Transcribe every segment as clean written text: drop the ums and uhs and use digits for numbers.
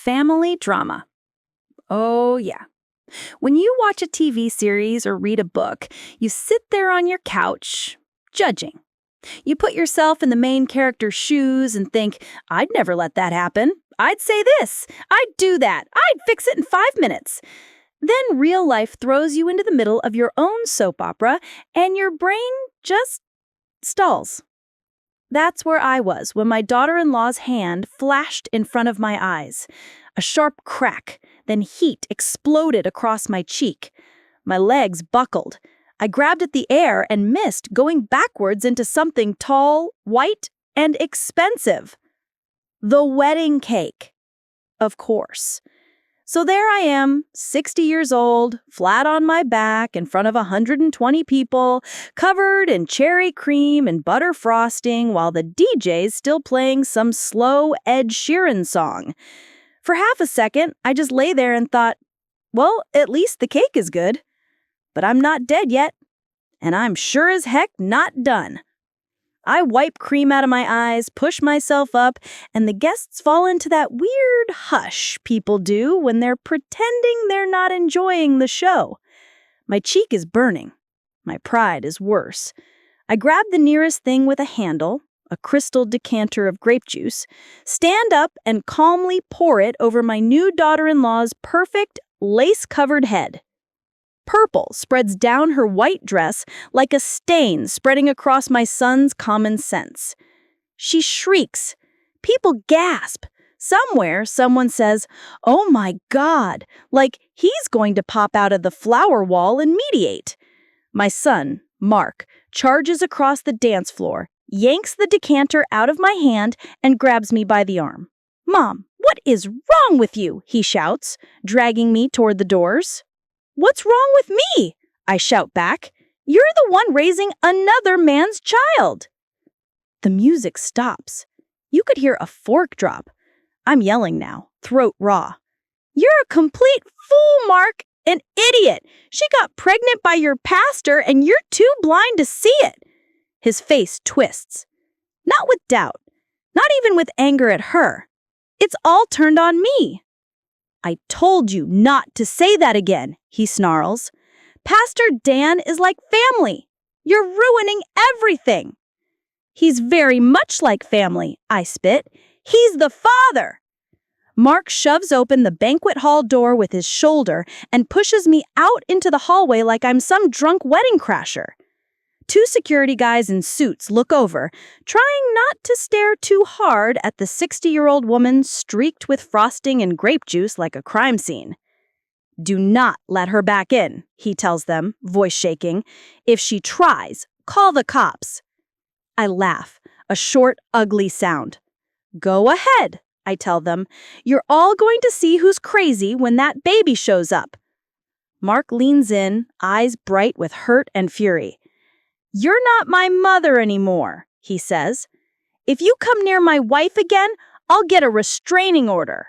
Family drama. Oh, yeah. When you watch a TV series or read a book, you sit there on your couch, judging. You put yourself in the main character's shoes and think, I'd never let that happen. I'd say this. I'd do that. I'd fix it in 5 minutes. Then real life throws you into the middle of your own soap opera, and your brain just stalls. That's where I was when my daughter-in-law's hand flashed in front of my eyes. A sharp crack, then heat exploded across my cheek. My legs buckled. I grabbed at the air and missed, going backwards into something tall, white, and expensive. The wedding cake. Of course. So there I am, 60 years old, flat on my back in front of 120 people, covered in cherry cream and butter frosting while the DJ's still playing some slow Ed Sheeran song. For half a second, I just lay there and thought, well, at least the cake is good. But I'm not dead yet, and I'm sure as heck not done. I wipe cream out of my eyes, push myself up, and the guests fall into that weird hush people do when they're pretending they're not enjoying the show. My cheek is burning. My pride is worse. I grab the nearest thing with a handle, a crystal decanter of grape juice, stand up and calmly pour it over my new daughter-in-law's perfect, lace-covered head. Purple spreads down her white dress like a stain spreading across my son's common sense. She shrieks. People gasp. Somewhere, someone says, "Oh my God," like he's going to pop out of the flower wall and mediate. My son, Mark, charges across the dance floor, yanks the decanter out of my hand, and grabs me by the arm. "Mom, what is wrong with you?" he shouts, dragging me toward the doors. "What's wrong with me?" I shout back. "You're the one raising another man's child." The music stops. You could hear a fork drop. I'm yelling now, throat raw. "You're a complete fool, Mark! An idiot! She got pregnant by your pastor and you're too blind to see it!" His face twists. Not with doubt. Not even with anger at her. It's all turned on me. "I told you not to say that again," he snarls. "Pastor Dan is like family. You're ruining everything." "He's very much like family," I spit. "He's the father." Mark shoves open the banquet hall door with his shoulder and pushes me out into the hallway like I'm some drunk wedding crasher. Two security guys in suits look over, trying not to stare too hard at the 60-year-old woman streaked with frosting and grape juice like a crime scene. "Do not let her back in," he tells them, voice shaking. "If she tries, call the cops." I laugh, a short, ugly sound. "Go ahead," I tell them. "You're all going to see who's crazy when that baby shows up." Mark leans in, eyes bright with hurt and fury. "You're not my mother anymore," he says. "If you come near my wife again, I'll get a restraining order."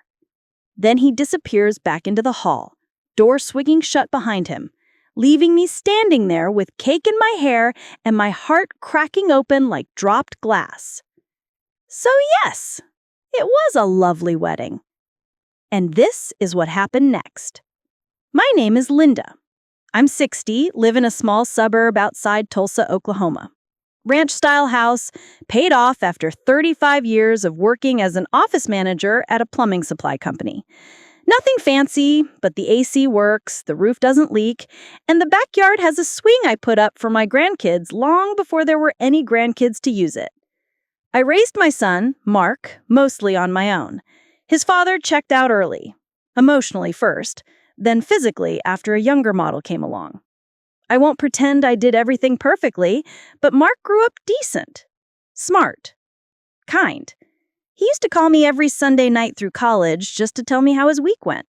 Then he disappears back into the hall, door swinging shut behind him, leaving me standing there with cake in my hair and my heart cracking open like dropped glass. So yes, it was a lovely wedding. And this is what happened next. My name is Linda. I'm 60, live in a small suburb outside Tulsa, Oklahoma. Ranch-style house, paid off after 35 years of working as an office manager at a plumbing supply company. Nothing fancy, but the AC works, the roof doesn't leak, and the backyard has a swing I put up for my grandkids long before there were any grandkids to use it. I raised my son, Mark, mostly on my own. His father checked out early, emotionally first, then physically after a younger model came along. I won't pretend I did everything perfectly, but Mark grew up decent, smart, kind. He used to call me every Sunday night through college just to tell me how his week went.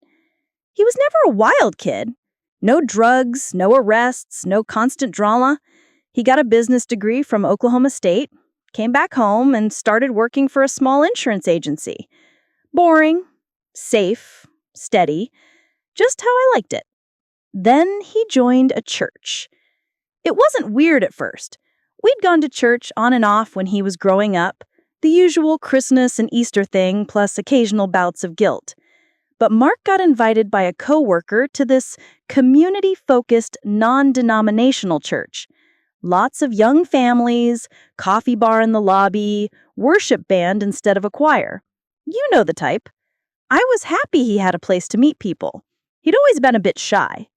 He was never a wild kid. No drugs, no arrests, no constant drama. He got a business degree from Oklahoma State, came back home, and started working for a small insurance agency. Boring, safe, steady. Just how I liked it. Then he joined a church. It wasn't weird at first. We'd gone to church on and off when he was growing up, the usual Christmas and Easter thing plus occasional bouts of guilt. But Mark got invited by a coworker to this community-focused, non-denominational church. Lots of young families, coffee bar in the lobby, worship band instead of a choir. You know the type. I was happy he had a place to meet people. He'd always been a bit shy.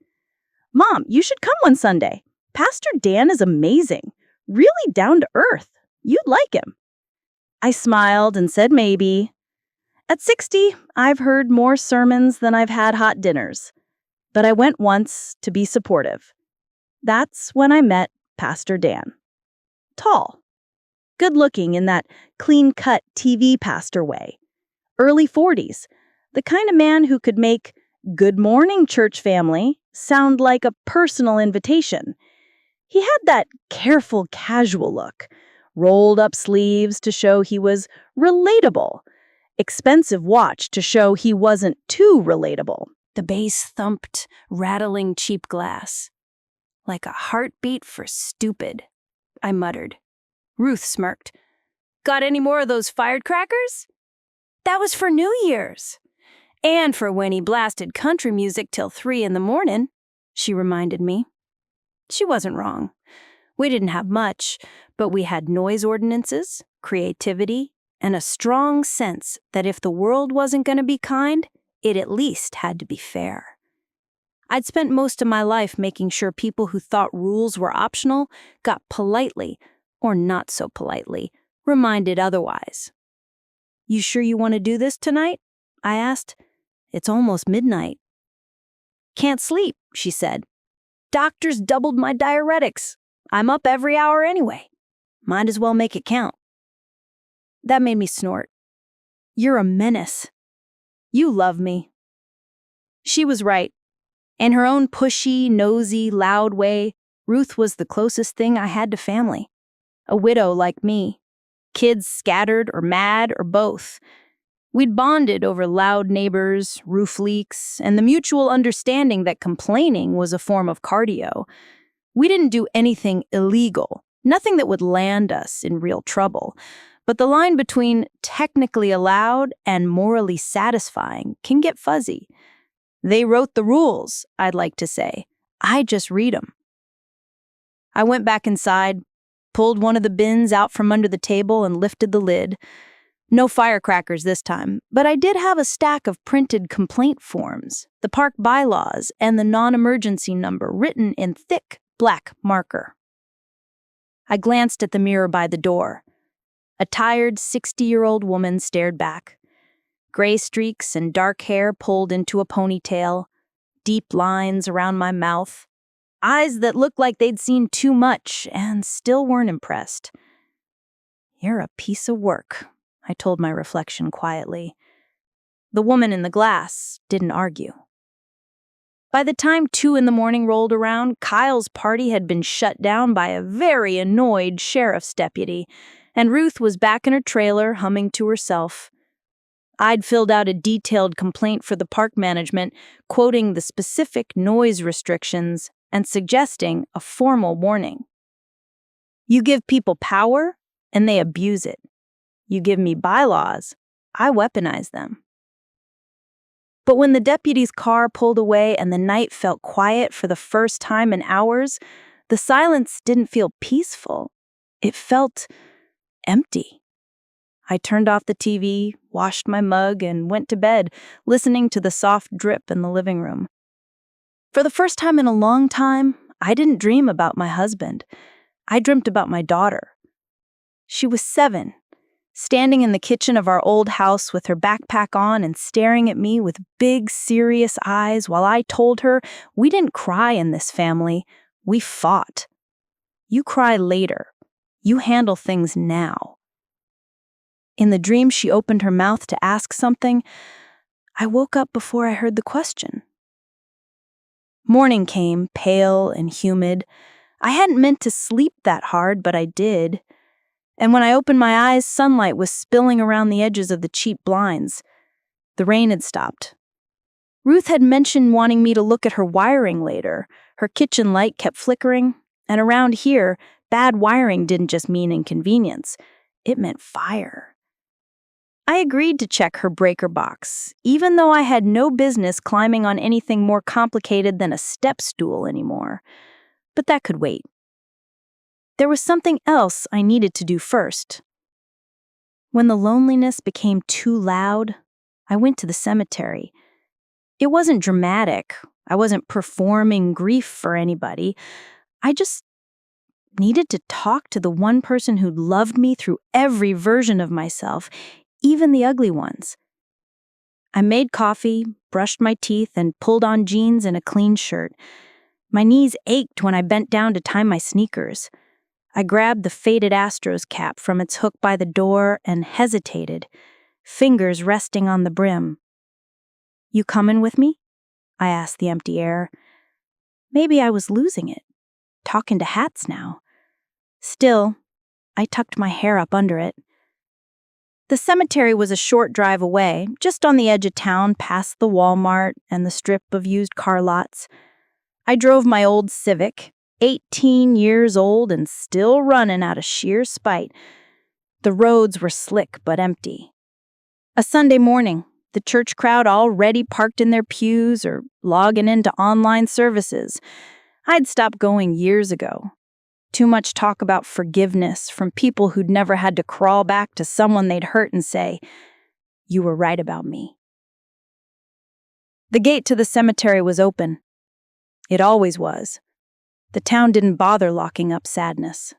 "Mom, you should come one Sunday. Pastor Dan is amazing. Really down to earth. You'd like him." I smiled and said maybe. At 60, I've heard more sermons than I've had hot dinners. But I went once to be supportive. That's when I met Pastor Dan. Tall. Good-looking in that clean-cut TV pastor way. Early 40s. The kind of man who could make "Good morning, church family" sound like a personal invitation. He had that careful, casual look. Rolled up sleeves to show he was relatable. Expensive watch to show he wasn't too relatable. The bass thumped, rattling cheap glass. "Like a heartbeat for stupid," I muttered. Ruth smirked. "Got any more of those firecrackers?" "That was for New Year's. And for when he blasted country music till 3 in the morning, she reminded me. She wasn't wrong. We didn't have much, but we had noise ordinances, creativity, and a strong sense that if the world wasn't going to be kind, it at least had to be fair. I'd spent most of my life making sure people who thought rules were optional got politely, or not so politely, reminded otherwise. "You sure you want to do this tonight?" I asked. "It's almost midnight." "Can't sleep," she said. "Doctors doubled my diuretics. I'm up every hour anyway. Might as well make it count." That made me snort. "You're a menace. You love me." She was right. In her own pushy, nosy, loud way, Ruth was the closest thing I had to family. A widow like me. Kids scattered or mad or both. We'd bonded over loud neighbors, roof leaks, and the mutual understanding that complaining was a form of cardio. We didn't do anything illegal, nothing that would land us in real trouble. But the line between technically allowed and morally satisfying can get fuzzy. They wrote the rules, I'd like to say. I just read them. I went back inside, pulled one of the bins out from under the table and lifted the lid. No firecrackers this time, but I did have a stack of printed complaint forms, the park bylaws, and the non-emergency number written in thick black marker. I glanced at the mirror by the door. A tired 60-year-old woman stared back. Gray streaks and dark hair pulled into a ponytail, deep lines around my mouth, eyes that looked like they'd seen too much and still weren't impressed. "You're a piece of work," I told my reflection quietly. The woman in the glass didn't argue. By the time 2 in the morning rolled around, Kyle's party had been shut down by a very annoyed sheriff's deputy, and Ruth was back in her trailer humming to herself. I'd filled out a detailed complaint for the park management, quoting the specific noise restrictions and suggesting a formal warning. You give people power, and they abuse it. You give me bylaws, I weaponize them. But when the deputy's car pulled away and the night felt quiet for the first time in hours, the silence didn't feel peaceful. It felt empty. I turned off the TV, washed my mug, and went to bed, listening to the soft drip in the living room. For the first time in a long time, I didn't dream about my husband. I dreamt about my daughter. She was 7, standing in the kitchen of our old house with her backpack on and staring at me with big, serious eyes while I told her we didn't cry in this family, we fought. You cry later. You handle things now. In the dream, she opened her mouth to ask something. I woke up before I heard the question. Morning came, pale and humid. I hadn't meant to sleep that hard, but I did. And when I opened my eyes, sunlight was spilling around the edges of the cheap blinds. The rain had stopped. Ruth had mentioned wanting me to look at her wiring later. Her kitchen light kept flickering, and around here, bad wiring didn't just mean inconvenience. It meant fire. I agreed to check her breaker box, even though I had no business climbing on anything more complicated than a step stool anymore. But that could wait. There was something else I needed to do first. When the loneliness became too loud, I went to the cemetery. It wasn't dramatic. I wasn't performing grief for anybody. I just needed to talk to the one person who'd loved me through every version of myself, even the ugly ones. I made coffee, brushed my teeth, and pulled on jeans and a clean shirt. My knees ached when I bent down to tie my sneakers. I grabbed the faded Astros cap from its hook by the door and hesitated, fingers resting on the brim. "You comin' with me?" I asked the empty air. Maybe I was losing it, talking to hats now. Still, I tucked my hair up under it. The cemetery was a short drive away, just on the edge of town past the Walmart and the strip of used car lots. I drove my old Civic, 18 years old and still running out of sheer spite. The roads were slick but empty. A Sunday morning, the church crowd already parked in their pews or logging into online services. I'd stopped going years ago. Too much talk about forgiveness from people who'd never had to crawl back to someone they'd hurt and say, "You were right about me." The gate to the cemetery was open. It always was. The town didn't bother locking up sadness.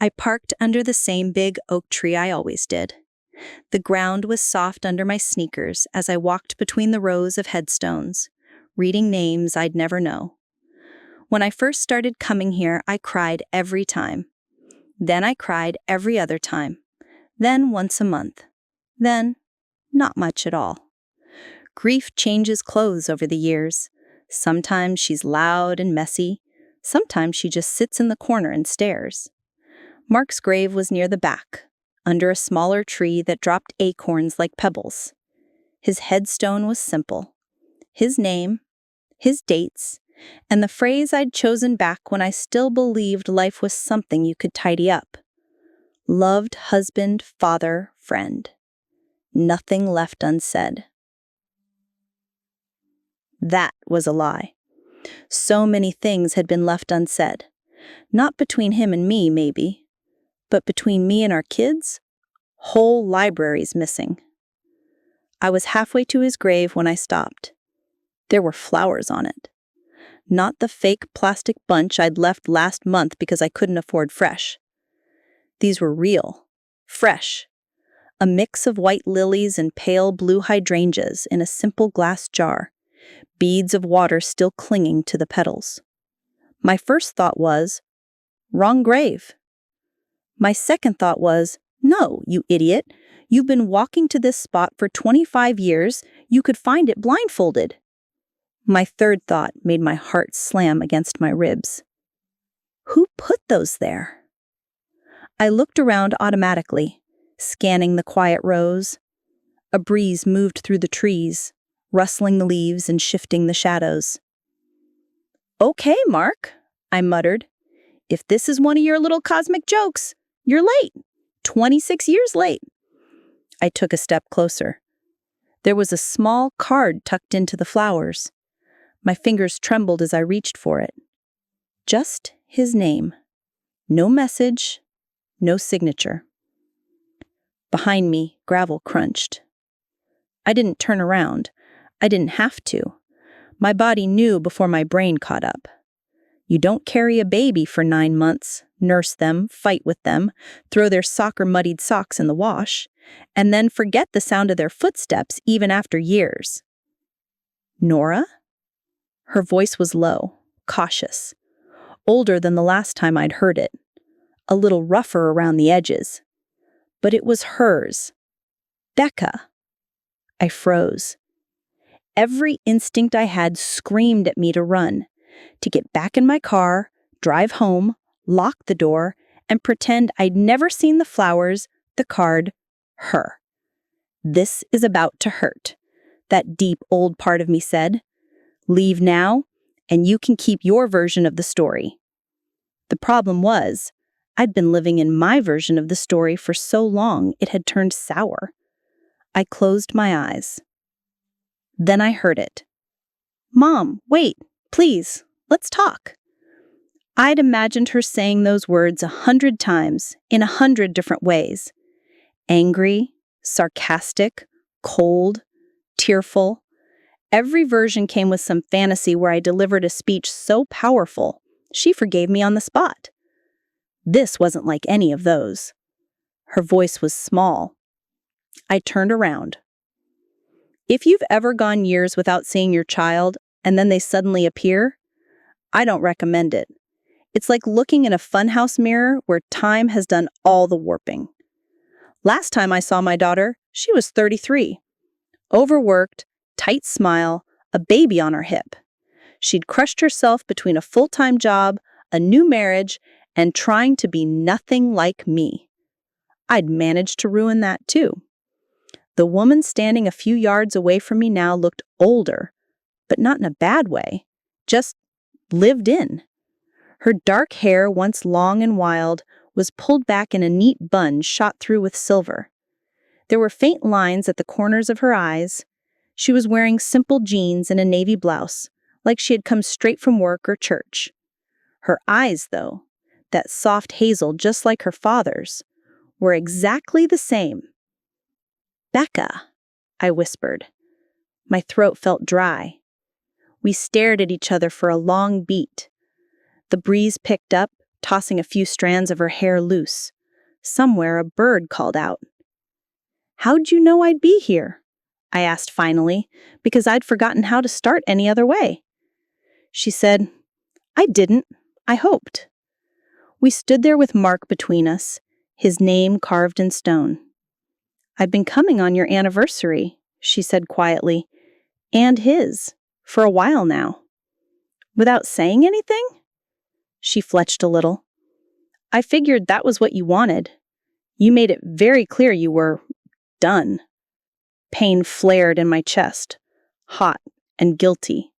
I parked under the same big oak tree I always did. The ground was soft under my sneakers as I walked between the rows of headstones, reading names I'd never know. When I first started coming here, I cried every time. Then I cried every other time. Then once a month. Then not much at all. Grief changes clothes over the years. Sometimes she's loud and messy. Sometimes she just sits in the corner and stares. Mark's grave was near the back, under a smaller tree that dropped acorns like pebbles. His headstone was simple. His name, his dates, and the phrase I'd chosen back when I still believed life was something you could tidy up. Loved husband, father, friend. Nothing left unsaid. That was a lie. So many things had been left unsaid. Not between him and me, maybe, but between me and our kids, whole libraries missing. I was halfway to his grave when I stopped. There were flowers on it. Not the fake plastic bunch I'd left last month because I couldn't afford fresh. These were real, fresh. A mix of white lilies and pale blue hydrangeas in a simple glass jar, beads of water still clinging to the petals. My first thought was, wrong grave. My second thought was, no, you idiot. You've been walking to this spot for 25 years. You could find it blindfolded. My third thought made my heart slam against my ribs. Who put those there? I looked around automatically, scanning the quiet rows. A breeze moved through the trees, rustling the leaves and shifting the shadows. "Okay, Mark," I muttered. "If this is one of your little cosmic jokes, you're late. 26 years late." I took a step closer. There was a small card tucked into the flowers. My fingers trembled as I reached for it. Just his name. No message, no signature. Behind me, gravel crunched. I didn't turn around. I didn't have to. My body knew before my brain caught up. You don't carry a baby for 9 months, nurse them, fight with them, throw their soccer-muddied socks in the wash, and then forget the sound of their footsteps even after years. Nora? Her voice was low, cautious, older than the last time I'd heard it, a little rougher around the edges. But it was hers. Becca. I froze. Every instinct I had screamed at me to run, to get back in my car, drive home, lock the door, and pretend I'd never seen the flowers, the card, her. This is about to hurt, that deep old part of me said. Leave now, and you can keep your version of the story. The problem was, I'd been living in my version of the story for so long it had turned sour. I closed my eyes. Then I heard it. "Mom, wait, please, let's talk." I'd imagined her saying those words 100 times in 100 different ways. Angry, sarcastic, cold, tearful. Every version came with some fantasy where I delivered a speech so powerful, she forgave me on the spot. This wasn't like any of those. Her voice was small. I turned around. If you've ever gone years without seeing your child and then they suddenly appear, I don't recommend it. It's like looking in a funhouse mirror where time has done all the warping. Last time I saw my daughter, she was 33. Overworked, tight smile, a baby on her hip. She'd crushed herself between a full-time job, a new marriage, and trying to be nothing like me. I'd managed to ruin that too. The woman standing a few yards away from me now looked older, but not in a bad way, just lived in. Her dark hair, once long and wild, was pulled back in a neat bun shot through with silver. There were faint lines at the corners of her eyes. She was wearing simple jeans and a navy blouse, like she had come straight from work or church. Her eyes, though, that soft hazel just like her father's, were exactly the same. "Becca," I whispered. My throat felt dry. We stared at each other for a long beat. The breeze picked up, tossing a few strands of her hair loose. Somewhere a bird called out. "How'd you know I'd be here?" I asked finally, because I'd forgotten how to start any other way. She said, "I didn't. I hoped." We stood there with Mark between us, his name carved in stone. "I've been coming on your anniversary," she said quietly, "and his, for a while now." "Without saying anything?" She fletched a little. "I figured that was what you wanted. You made it very clear you were done." Pain flared in my chest, hot and guilty.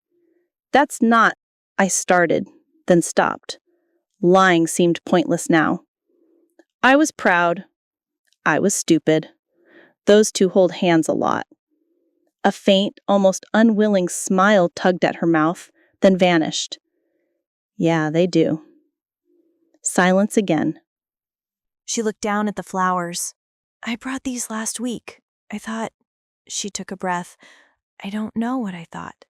"That's not," I started, then stopped. Lying seemed pointless now. I was proud. I was stupid. Those two hold hands a lot. A faint, almost unwilling smile tugged at her mouth, then vanished. "Yeah, they do." Silence again. She looked down at the flowers. "I brought these last week. I thought..." She took a breath. "I don't know what I thought."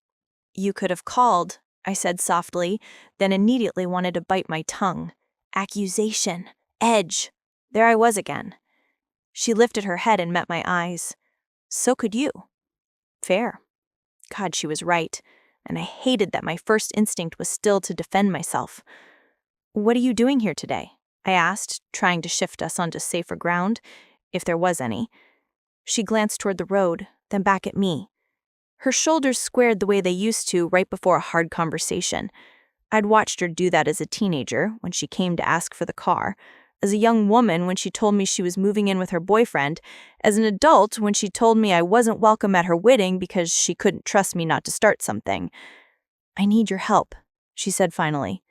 "You could have called," I said softly, then immediately wanted to bite my tongue. Accusation. Edge. There I was again. She lifted her head and met my eyes. "So could you." Fair. God, she was right, and I hated that my first instinct was still to defend myself. "What are you doing here today?" I asked, trying to shift us onto safer ground, if there was any. She glanced toward the road, then back at me. Her shoulders squared the way they used to right before a hard conversation. I'd watched her do that as a teenager when she came to ask for the car, as a young woman when she told me she was moving in with her boyfriend, as an adult when she told me I wasn't welcome at her wedding because she couldn't trust me not to start something. "I need your help," she said finally.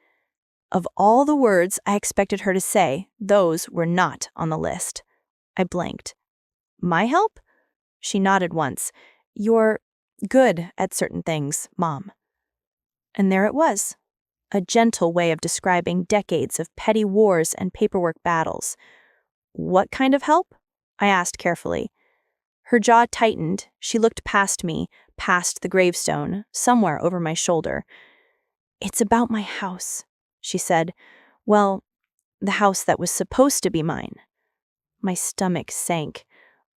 Of all the words I expected her to say, those were not on the list. I blanked. "My help?" She nodded once. "You're good at certain things, Mom." And there it was. A gentle way of describing decades of petty wars and paperwork battles. "What kind of help?" I asked carefully. Her jaw tightened. She looked past me, past the gravestone, somewhere over my shoulder. "It's about my house," she said. "Well, the house that was supposed to be mine." My stomach sank.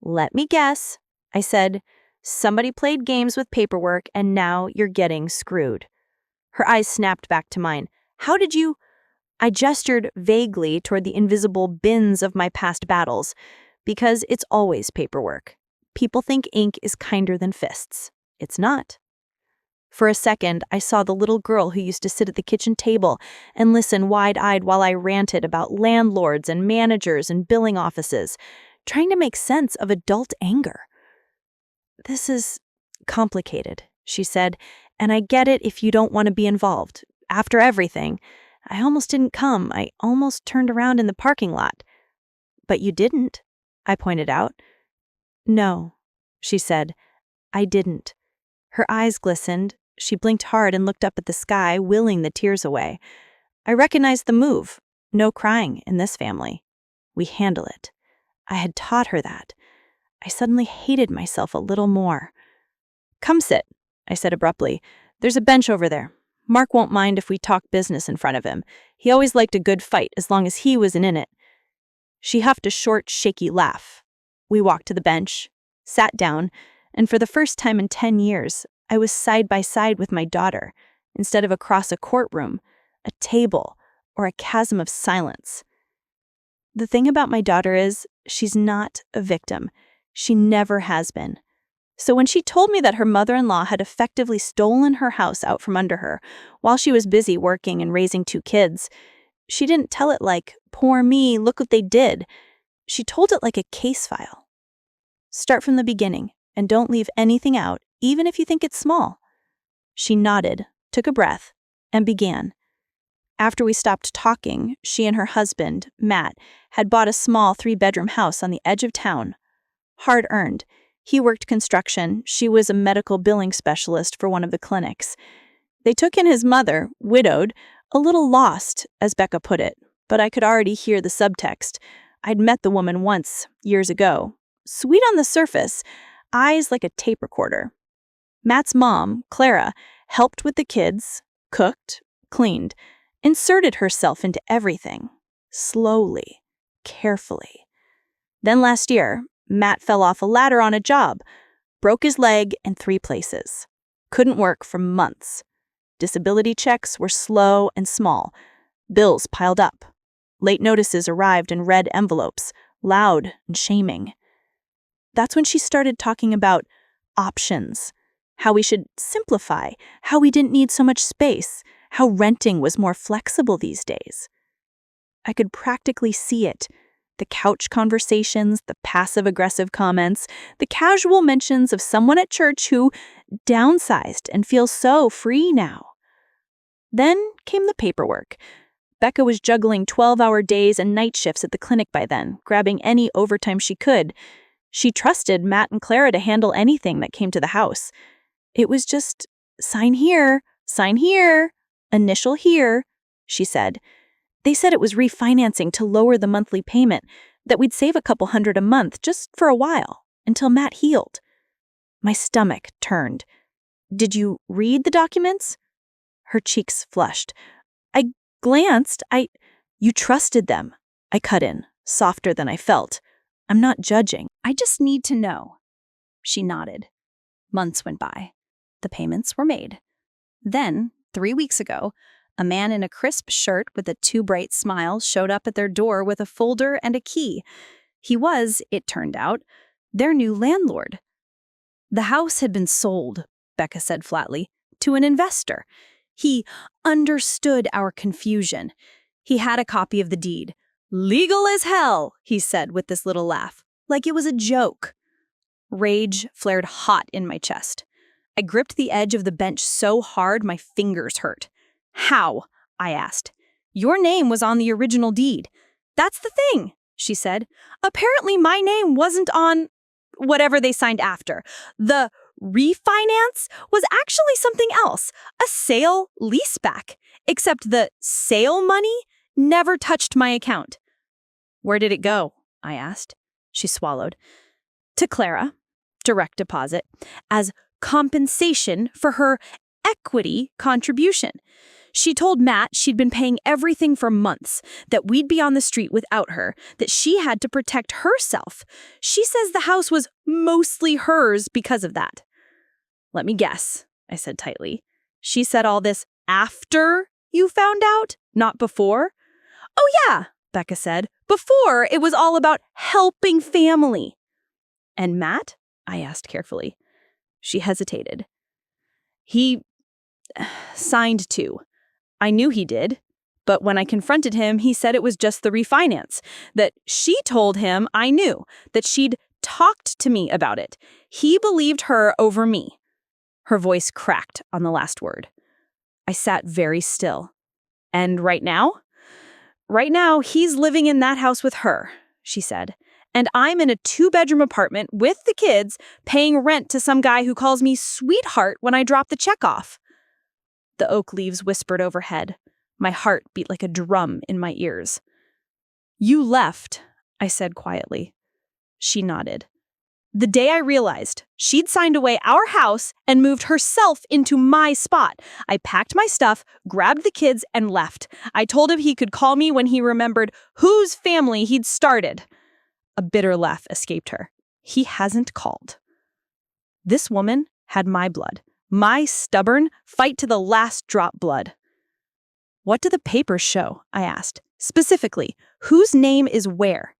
"Let me guess," I said. "Somebody played games with paperwork and now you're getting screwed." Her eyes snapped back to mine. "How did you—" I gestured vaguely toward the invisible bins of my past battles, because it's always paperwork. People think ink is kinder than fists. It's not. For a second, I saw the little girl who used to sit at the kitchen table and listen wide-eyed while I ranted about landlords and managers and billing offices, trying to make sense of adult anger. "This is complicated," she said, "and I get it if you don't want to be involved. After everything, I almost didn't come. I almost turned around in the parking lot." "But you didn't," I pointed out. "No, she said. I didn't. Her eyes glistened. She blinked hard and looked up at the sky, willing the tears away. I recognized the move. No crying in this family. We handle it. I had taught her that. I suddenly hated myself a little more. Come sit, I said abruptly. There's a bench over there. Mark won't mind if we talk business in front of him. He always liked a good fight as long as he wasn't in it. She huffed a short, shaky laugh. We walked to the bench, sat down, and for the first time in 10 years, I was side by side with my daughter, instead of across a courtroom, a table, or a chasm of silence. The thing about my daughter is, she's not a victim. She never has been. So when she told me that her mother-in-law had effectively stolen her house out from under her while she was busy working and raising 2 kids, she didn't tell it like, poor me, look what they did. She told it like a case file. Start from the beginning and don't leave anything out, even if you think it's small. She nodded, took a breath, and began. After we stopped talking, she and her husband, Matt, had bought a small 3-bedroom house on the edge of town. Hard-earned. He worked construction. She was a medical billing specialist for one of the clinics. They took in his mother, widowed, a little lost, as Becca put it, but I could already hear the subtext. I'd met the woman once, years ago. Sweet on the surface, eyes like a tape recorder. Matt's mom, Clara, helped with the kids, cooked, cleaned, inserted herself into everything, slowly, carefully. Then last year, Matt fell off a ladder on a job, broke his leg in 3 places, couldn't work for months. Disability checks were slow and small, bills piled up. Late notices arrived in red envelopes, loud and shaming. That's when she started talking about options, how we should simplify, how we didn't need so much space, how renting was more flexible these days. I could practically see it. The couch conversations, the passive-aggressive comments, the casual mentions of someone at church who downsized and feels so free now. Then came the paperwork. Becca was juggling 12-hour days and night shifts at the clinic by then, grabbing any overtime she could. She trusted Matt and Clara to handle anything that came to the house. It was just, sign here, initial here, she said. They said it was refinancing to lower the monthly payment, that we'd save a couple $100 a month just for a while, until Matt healed. My stomach turned. Did you read the documents? Her cheeks flushed. I glanced. You trusted them. I cut in, softer than I felt. I'm not judging. I just need to know. She nodded. Months went by. The payments were made. Then, 3 weeks ago, a man in a crisp shirt with a too bright smile showed up at their door with a folder and a key. He was, it turned out, their new landlord. The house had been sold, Becca said flatly, to an investor. He understood our confusion. He had a copy of the deed. Legal as hell, he said with this little laugh, like it was a joke. Rage flared hot in my chest. I gripped the edge of the bench so hard my fingers hurt. How? I asked. Your name was on the original deed. That's the thing, she said. Apparently my name wasn't on whatever they signed after. The refinance was actually something else, a sale leaseback, except the sale money never touched my account. Where did it go? I asked. She swallowed. To Clara, direct deposit, as compensation for her equity contribution. She told Matt she'd been paying everything for months, that we'd be on the street without her, that she had to protect herself. She says the house was mostly hers because of that. Let me guess, I said tightly. She said all this after you found out, not before? Oh yeah, Becca said. Before, it was all about helping family. And Matt? I asked carefully. She hesitated. He signed too. I knew he did, but when I confronted him, he said it was just the refinance, that she told him I knew, that she'd talked to me about it. He believed her over me. Her voice cracked on the last word. I sat very still. And right now? Right now, he's living in that house with her, she said. And I'm in a 2-bedroom apartment with the kids, paying rent to some guy who calls me sweetheart when I drop the check off. The oak leaves whispered overhead. My heart beat like a drum in my ears. You left, I said quietly. She nodded. The day I realized she'd signed away our house and moved herself into my spot, I packed my stuff, grabbed the kids, and left. I told him he could call me when he remembered whose family he'd started. A bitter laugh escaped her. He hasn't called. This woman had my blood, my stubborn, fight-to-the-last-drop blood. What do the papers show? I asked. Specifically, whose name is where?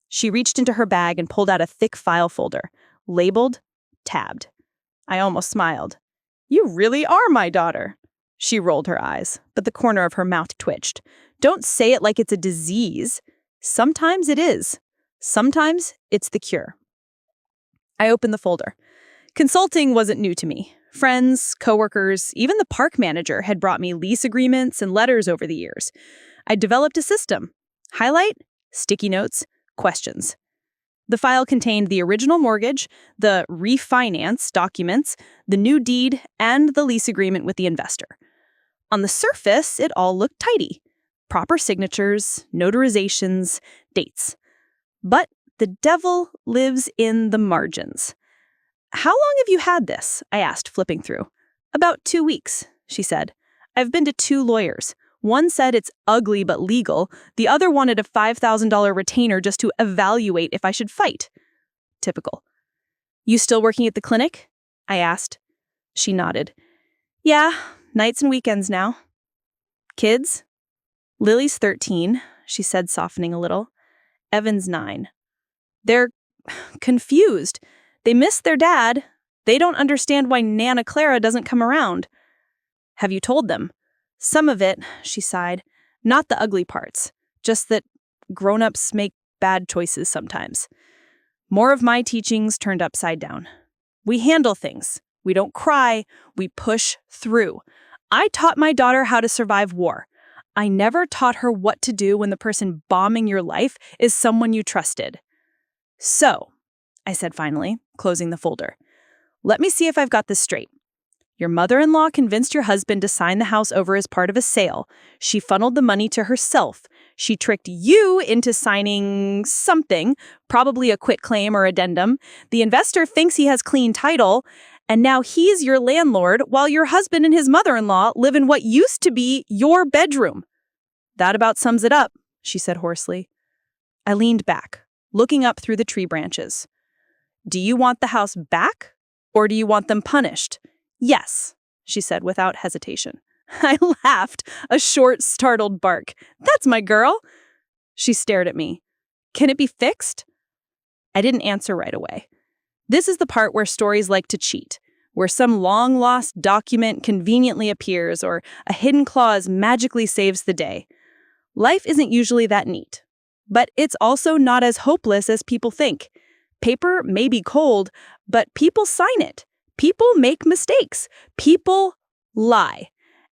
She reached into her bag and pulled out a thick file folder, labeled, tabbed. I almost smiled. You really are my daughter. She rolled her eyes, but the corner of her mouth twitched. Don't say it like it's a disease. Sometimes it is. Sometimes it's the cure. I opened the folder. Consulting wasn't new to me. Friends, coworkers, even the park manager had brought me lease agreements and letters over the years. I developed a system. Highlight, sticky notes, questions. The file contained the original mortgage, the refinance documents, the new deed, and the lease agreement with the investor. On the surface, it all looked tidy. Proper signatures, notarizations, dates. But the devil lives in the margins. How long have you had this? I asked, flipping through. About 2 weeks, she said. I've been to 2 lawyers. One said it's ugly but legal. The other wanted a $5,000 retainer just to evaluate if I should fight. Typical. You still working at the clinic? I asked. She nodded. Yeah, nights and weekends now. Kids? Lily's 13, she said, softening a little. Evan's 9. They're confused. They miss their dad. They don't understand why Nana Clara doesn't come around. Have you told them? Some of it, she sighed. Not the ugly parts. Just that grown-ups make bad choices sometimes. More of my teachings turned upside down. We handle things. We don't cry. We push through. I taught my daughter how to survive war. I never taught her what to do when the person bombing your life is someone you trusted. So, I said finally, closing the folder. Let me see if I've got this straight. Your mother-in-law convinced your husband to sign the house over as part of a sale. She funneled the money to herself. She tricked you into signing something, probably a quitclaim or addendum. The investor thinks he has clean title, and now he's your landlord while your husband and his mother-in-law live in what used to be your bedroom. That about sums it up, she said hoarsely. I leaned back, looking up through the tree branches. Do you want the house back, or do you want them punished? Yes, she said without hesitation. I laughed, a short, startled bark. That's my girl. She stared at me. Can it be fixed? I didn't answer right away. This is the part where stories like to cheat, where some long-lost document conveniently appears or a hidden clause magically saves the day. Life isn't usually that neat, but it's also not as hopeless as people think. Paper may be cold, but people sign it. People make mistakes. People lie.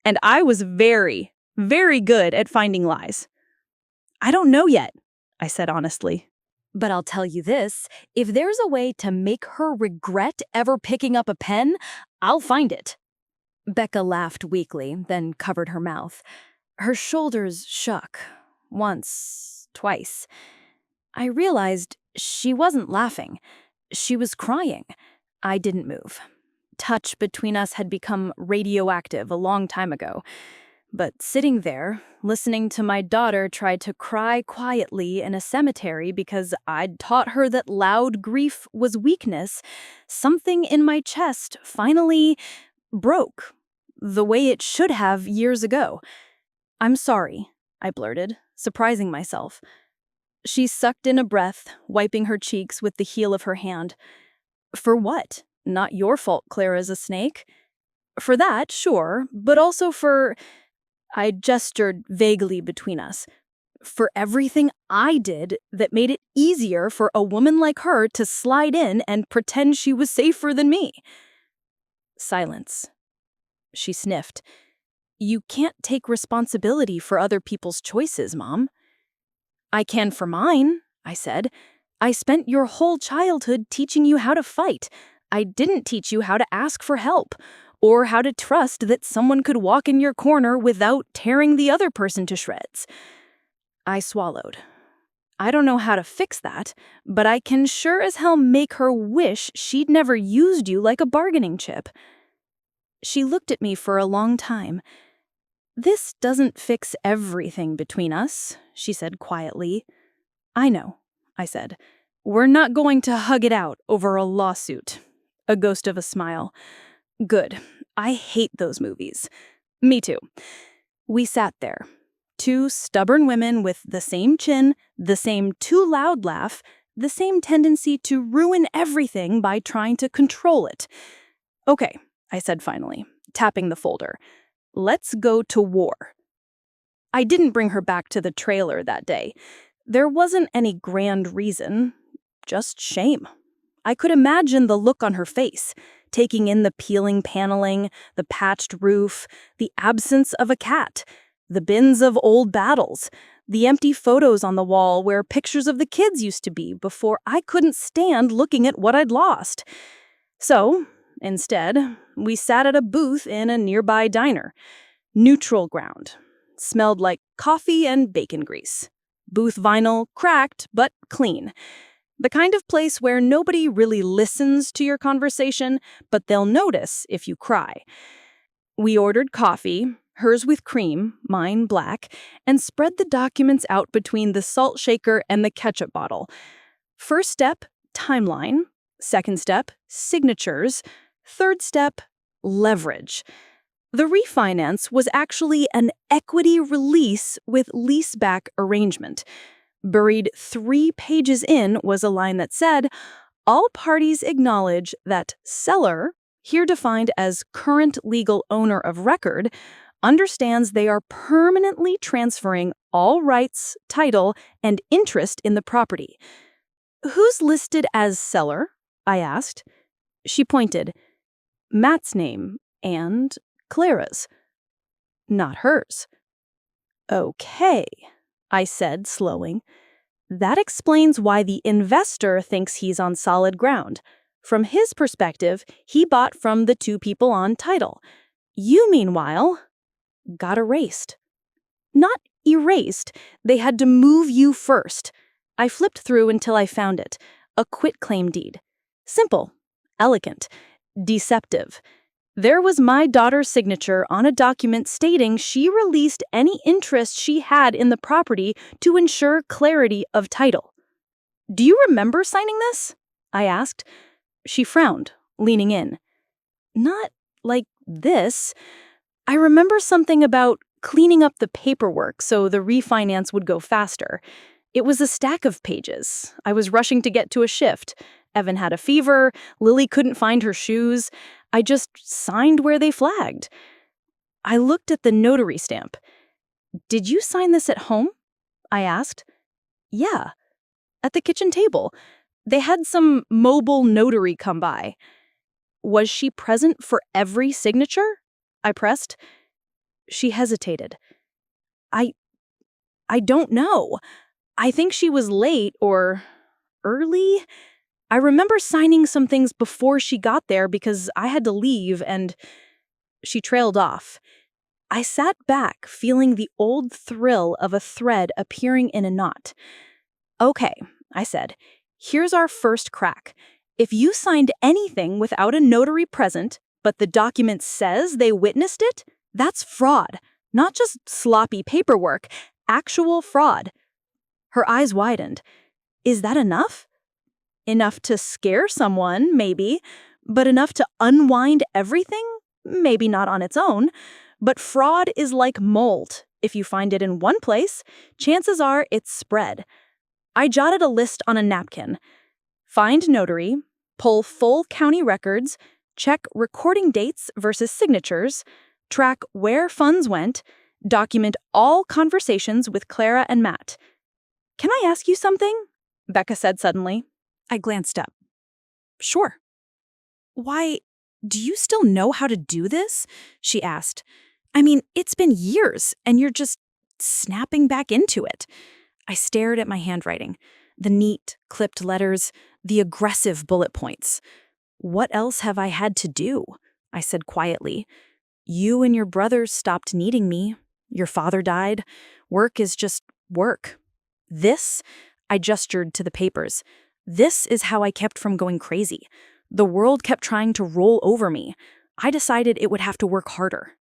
And I was very, very good at finding lies. I don't know yet, I said honestly. But I'll tell you this, if there's a way to make her regret ever picking up a pen, I'll find it. Becca laughed weakly, then covered her mouth. Her shoulders shook. Once, twice. I realized she wasn't laughing. She was crying. I didn't move. Touch between us had become radioactive a long time ago. But sitting there, listening to my daughter try to cry quietly in a cemetery because I'd taught her that loud grief was weakness, something in my chest finally broke, the way it should have years ago. I'm sorry, I blurted, surprising myself. She sucked in a breath, wiping her cheeks with the heel of her hand. For what? Not your fault Clara's a snake. For that, sure, but also for... I gestured vaguely between us. For everything I did that made it easier for a woman like her to slide in and pretend she was safer than me. Silence. She sniffed. You can't take responsibility for other people's choices, Mom. I can for mine, I said. I spent your whole childhood teaching you how to fight. I didn't teach you how to ask for help, or how to trust that someone could walk in your corner without tearing the other person to shreds." I swallowed. I don't know how to fix that, but I can sure as hell make her wish she'd never used you like a bargaining chip. She looked at me for a long time. "This doesn't fix everything between us," she said quietly. "I know," I said. "We're not going to hug it out over a lawsuit." A ghost of a smile. "Good. I hate those movies." "Me too." We sat there. Two stubborn women with the same chin, the same too loud laugh, the same tendency to ruin everything by trying to control it. "Okay," I said finally, tapping the folder. "Let's go to war." I didn't bring her back to the trailer that day. There wasn't any grand reason, just shame. I could imagine the look on her face, taking in the peeling paneling, the patched roof, the absence of a cat, the bins of old battles, the empty photos on the wall where pictures of the kids used to be before I couldn't stand looking at what I'd lost. So, instead, we sat at a booth in a nearby diner. Neutral ground. Smelled like coffee and bacon grease. Booth vinyl cracked but clean. The kind of place where nobody really listens to your conversation, but they'll notice if you cry. We ordered coffee, hers with cream, mine black, and spread the documents out between the salt shaker and the ketchup bottle. First step, timeline. Second step, signatures. Third step, leverage. The refinance was actually an equity release with leaseback arrangement. Buried 3 pages in was a line that said, "All parties acknowledge that seller, here defined as current legal owner of record, understands they are permanently transferring all rights, title, and interest in the property." "Who's listed as seller?" I asked. She pointed. "Matt's name and Clara's. Not hers." "Okay," I said, slowing. "That explains why the investor thinks he's on solid ground. From his perspective, he bought from the 2 people on title. You, meanwhile, got erased." "Not erased. They had to move you first." I flipped through until I found it. A quitclaim deed. Simple, elegant, deceptive. There was my daughter's signature on a document stating she released any interest she had in the property to ensure clarity of title. "Do you remember signing this?" I asked. She frowned, leaning in. "Not like this. I remember something about cleaning up the paperwork so the refinance would go faster. It was a stack of pages. I was rushing to get to a shift. Evan had a fever. Lily couldn't find her shoes. I just signed where they flagged." I looked at the notary stamp. "Did you sign this at home?" I asked. "Yeah, at the kitchen table. They had some mobile notary come by." "Was she present for every signature?" I pressed. She hesitated. I don't know. I think she was late or early. I remember signing some things before she got there because I had to leave, and..." She trailed off. I sat back, feeling the old thrill of a thread appearing in a knot. "Okay," I said, "here's our first crack. If you signed anything without a notary present, but the document says they witnessed it, that's fraud. Not just sloppy paperwork, actual fraud." Her eyes widened. "Is that enough?" "Enough to scare someone, maybe, but enough to unwind everything? Maybe not on its own. But fraud is like mold. If you find it in one place, chances are it's spread." I jotted a list on a napkin. Find notary, pull full county records, check recording dates versus signatures, track where funds went, document all conversations with Clara and Matt. "Can I ask you something?" Becca said suddenly. I glanced up. "Sure." "Why, do you still know how to do this?" she asked. "I mean, it's been years, and you're just snapping back into it." I stared at my handwriting. The neat, clipped letters, the aggressive bullet points. "What else have I had to do?" I said quietly. "You and your brothers stopped needing me. Your father died. Work is just work. This," I gestured to the papers, "this is how I kept from going crazy. The world kept trying to roll over me. I decided it would have to work harder."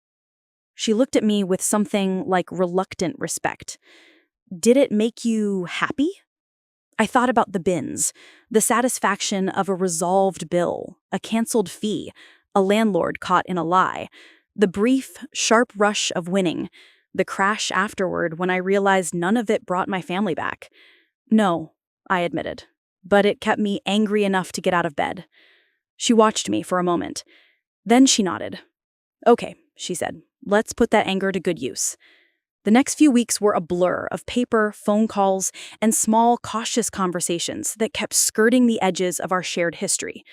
She looked at me with something like reluctant respect. "Did it make you happy?" I thought about the bins, the satisfaction of a resolved bill, a canceled fee, a landlord caught in a lie, the brief, sharp rush of winning, the crash afterward when I realized none of it brought my family back. "No," I admitted, "but it kept me angry enough to get out of bed." She watched me for a moment. Then she nodded. "Okay," she said, "let's put that anger to good use." The next few weeks were a blur of paper, phone calls, and small, cautious conversations that kept skirting the edges of our shared history.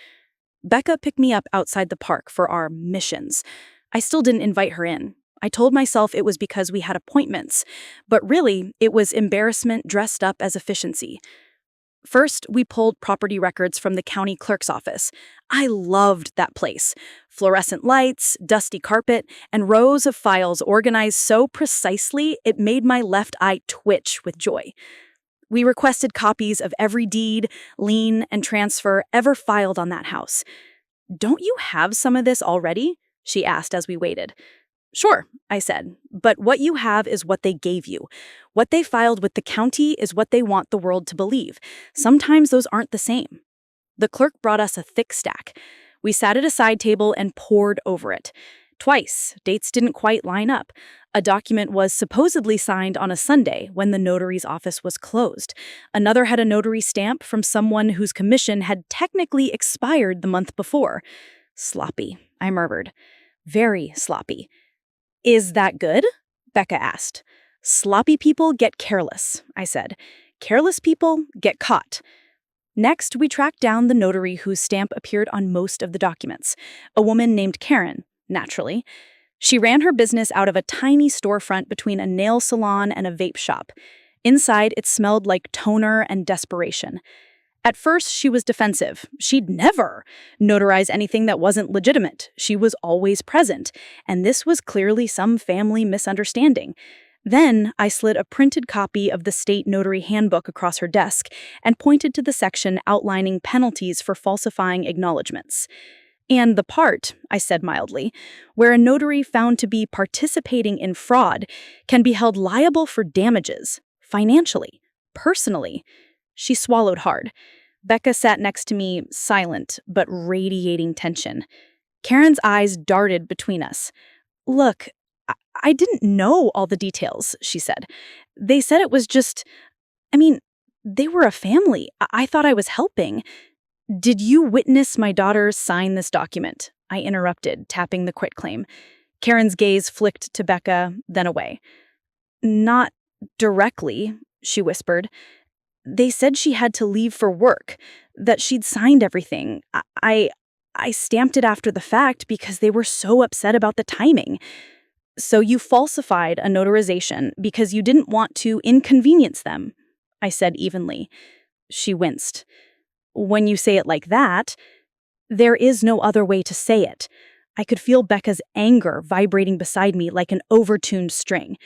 Becca picked me up outside the park for our missions. I still didn't invite her in. I told myself it was because we had appointments, but really, it was embarrassment dressed up as efficiency. First, we pulled property records from the county clerk's office. I loved that place. Fluorescent lights, dusty carpet, and rows of files organized so precisely it made my left eye twitch with joy. We requested copies of every deed, lien, and transfer ever filed on that house. "Don't you have some of this already?" she asked as we waited. "Sure," I said, "but what you have is what they gave you. What they filed with the county is what they want the world to believe. Sometimes those aren't the same." The clerk brought us a thick stack. We sat at a side table and pored over it. Twice, dates didn't quite line up. A document was supposedly signed on a Sunday when the notary's office was closed. Another had a notary stamp from someone whose commission had technically expired the month before. "Sloppy," I murmured. "Very sloppy." "Is that good?" Becca asked. "Sloppy people get careless," I said. "Careless people get caught." Next, we tracked down the notary whose stamp appeared on most of the documents, a woman named Karen, naturally. She ran her business out of a tiny storefront between a nail salon and a vape shop. Inside, it smelled like toner and desperation. At first, she was defensive. She'd never notarize anything that wasn't legitimate. She was always present, and this was clearly some family misunderstanding. Then I slid a printed copy of the state notary handbook across her desk and pointed to the section outlining penalties for falsifying acknowledgments. "And the part," I said mildly, "where a notary found to be participating in fraud can be held liable for damages, financially, personally." She swallowed hard. Becca sat next to me, silent but radiating tension. Karen's eyes darted between us. "Look, I didn't know all the details," she said. "They said it was just, they were a family. I thought I was helping." "Did you witness my daughter sign this document?" I interrupted, tapping the quitclaim. Karen's gaze flicked to Becca, then away. "Not directly," she whispered. "They said she had to leave for work, that she'd signed everything. I stamped it after the fact because they were so upset about the timing." "So you falsified a notarization because you didn't want to inconvenience them," I said evenly. She winced. "When you say it like that, there is no other way to say it." I could feel Becca's anger vibrating beside me like an overtuned string.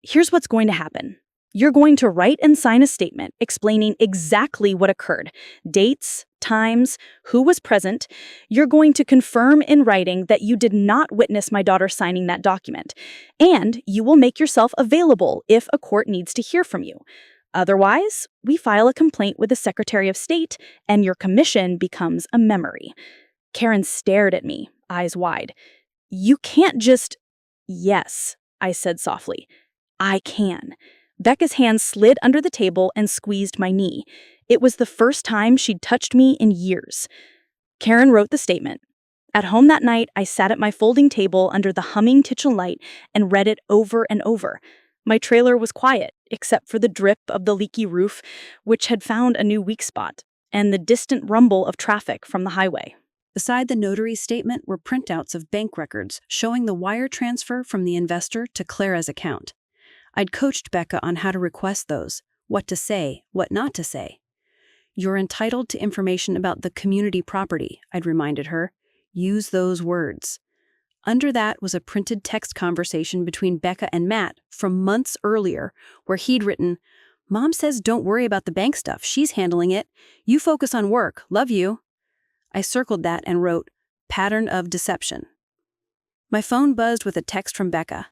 "Here's what's going to happen. You're going to write and sign a statement explaining exactly what occurred, dates, times, who was present. You're going to confirm in writing that you did not witness my daughter signing that document, and you will make yourself available if a court needs to hear from you. Otherwise, we file a complaint with the Secretary of State, and your commission becomes a memory." Karen stared at me, eyes wide. "You can't just—" "Yes," I said softly. "I can." Becca's hand slid under the table and squeezed my knee. It was the first time she'd touched me in years. Karen wrote the statement. At home that night, I sat at my folding table under the humming kitchen light and read it over and over. My trailer was quiet, except for the drip of the leaky roof, which had found a new weak spot, and the distant rumble of traffic from the highway. Beside the notary's statement were printouts of bank records showing the wire transfer from the investor to Clara's account. I'd coached Becca on how to request those, what to say, what not to say. You're entitled to information about the community property, I'd reminded her. Use those words. Under that was a printed text conversation between Becca and Matt from months earlier, where he'd written, "Mom says don't worry about the bank stuff. She's handling it. You focus on work. Love you." I circled that and wrote, "Pattern of deception." My phone buzzed with a text from Becca.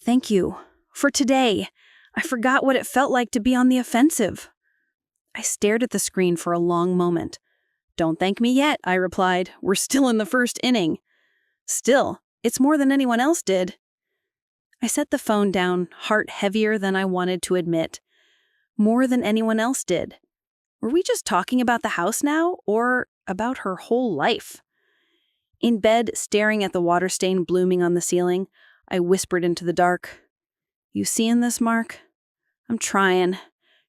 "Thank you. For today. I forgot what it felt like to be on the offensive." I stared at the screen for a long moment. "Don't thank me yet," I replied. "We're still in the first inning." "Still, it's more than anyone else did." I set the phone down, heart heavier than I wanted to admit. More than anyone else did. Were we just talking about the house now, or about her whole life? In bed, staring at the water stain blooming on the ceiling, I whispered into the dark, "You seeing this, Mark? I'm trying.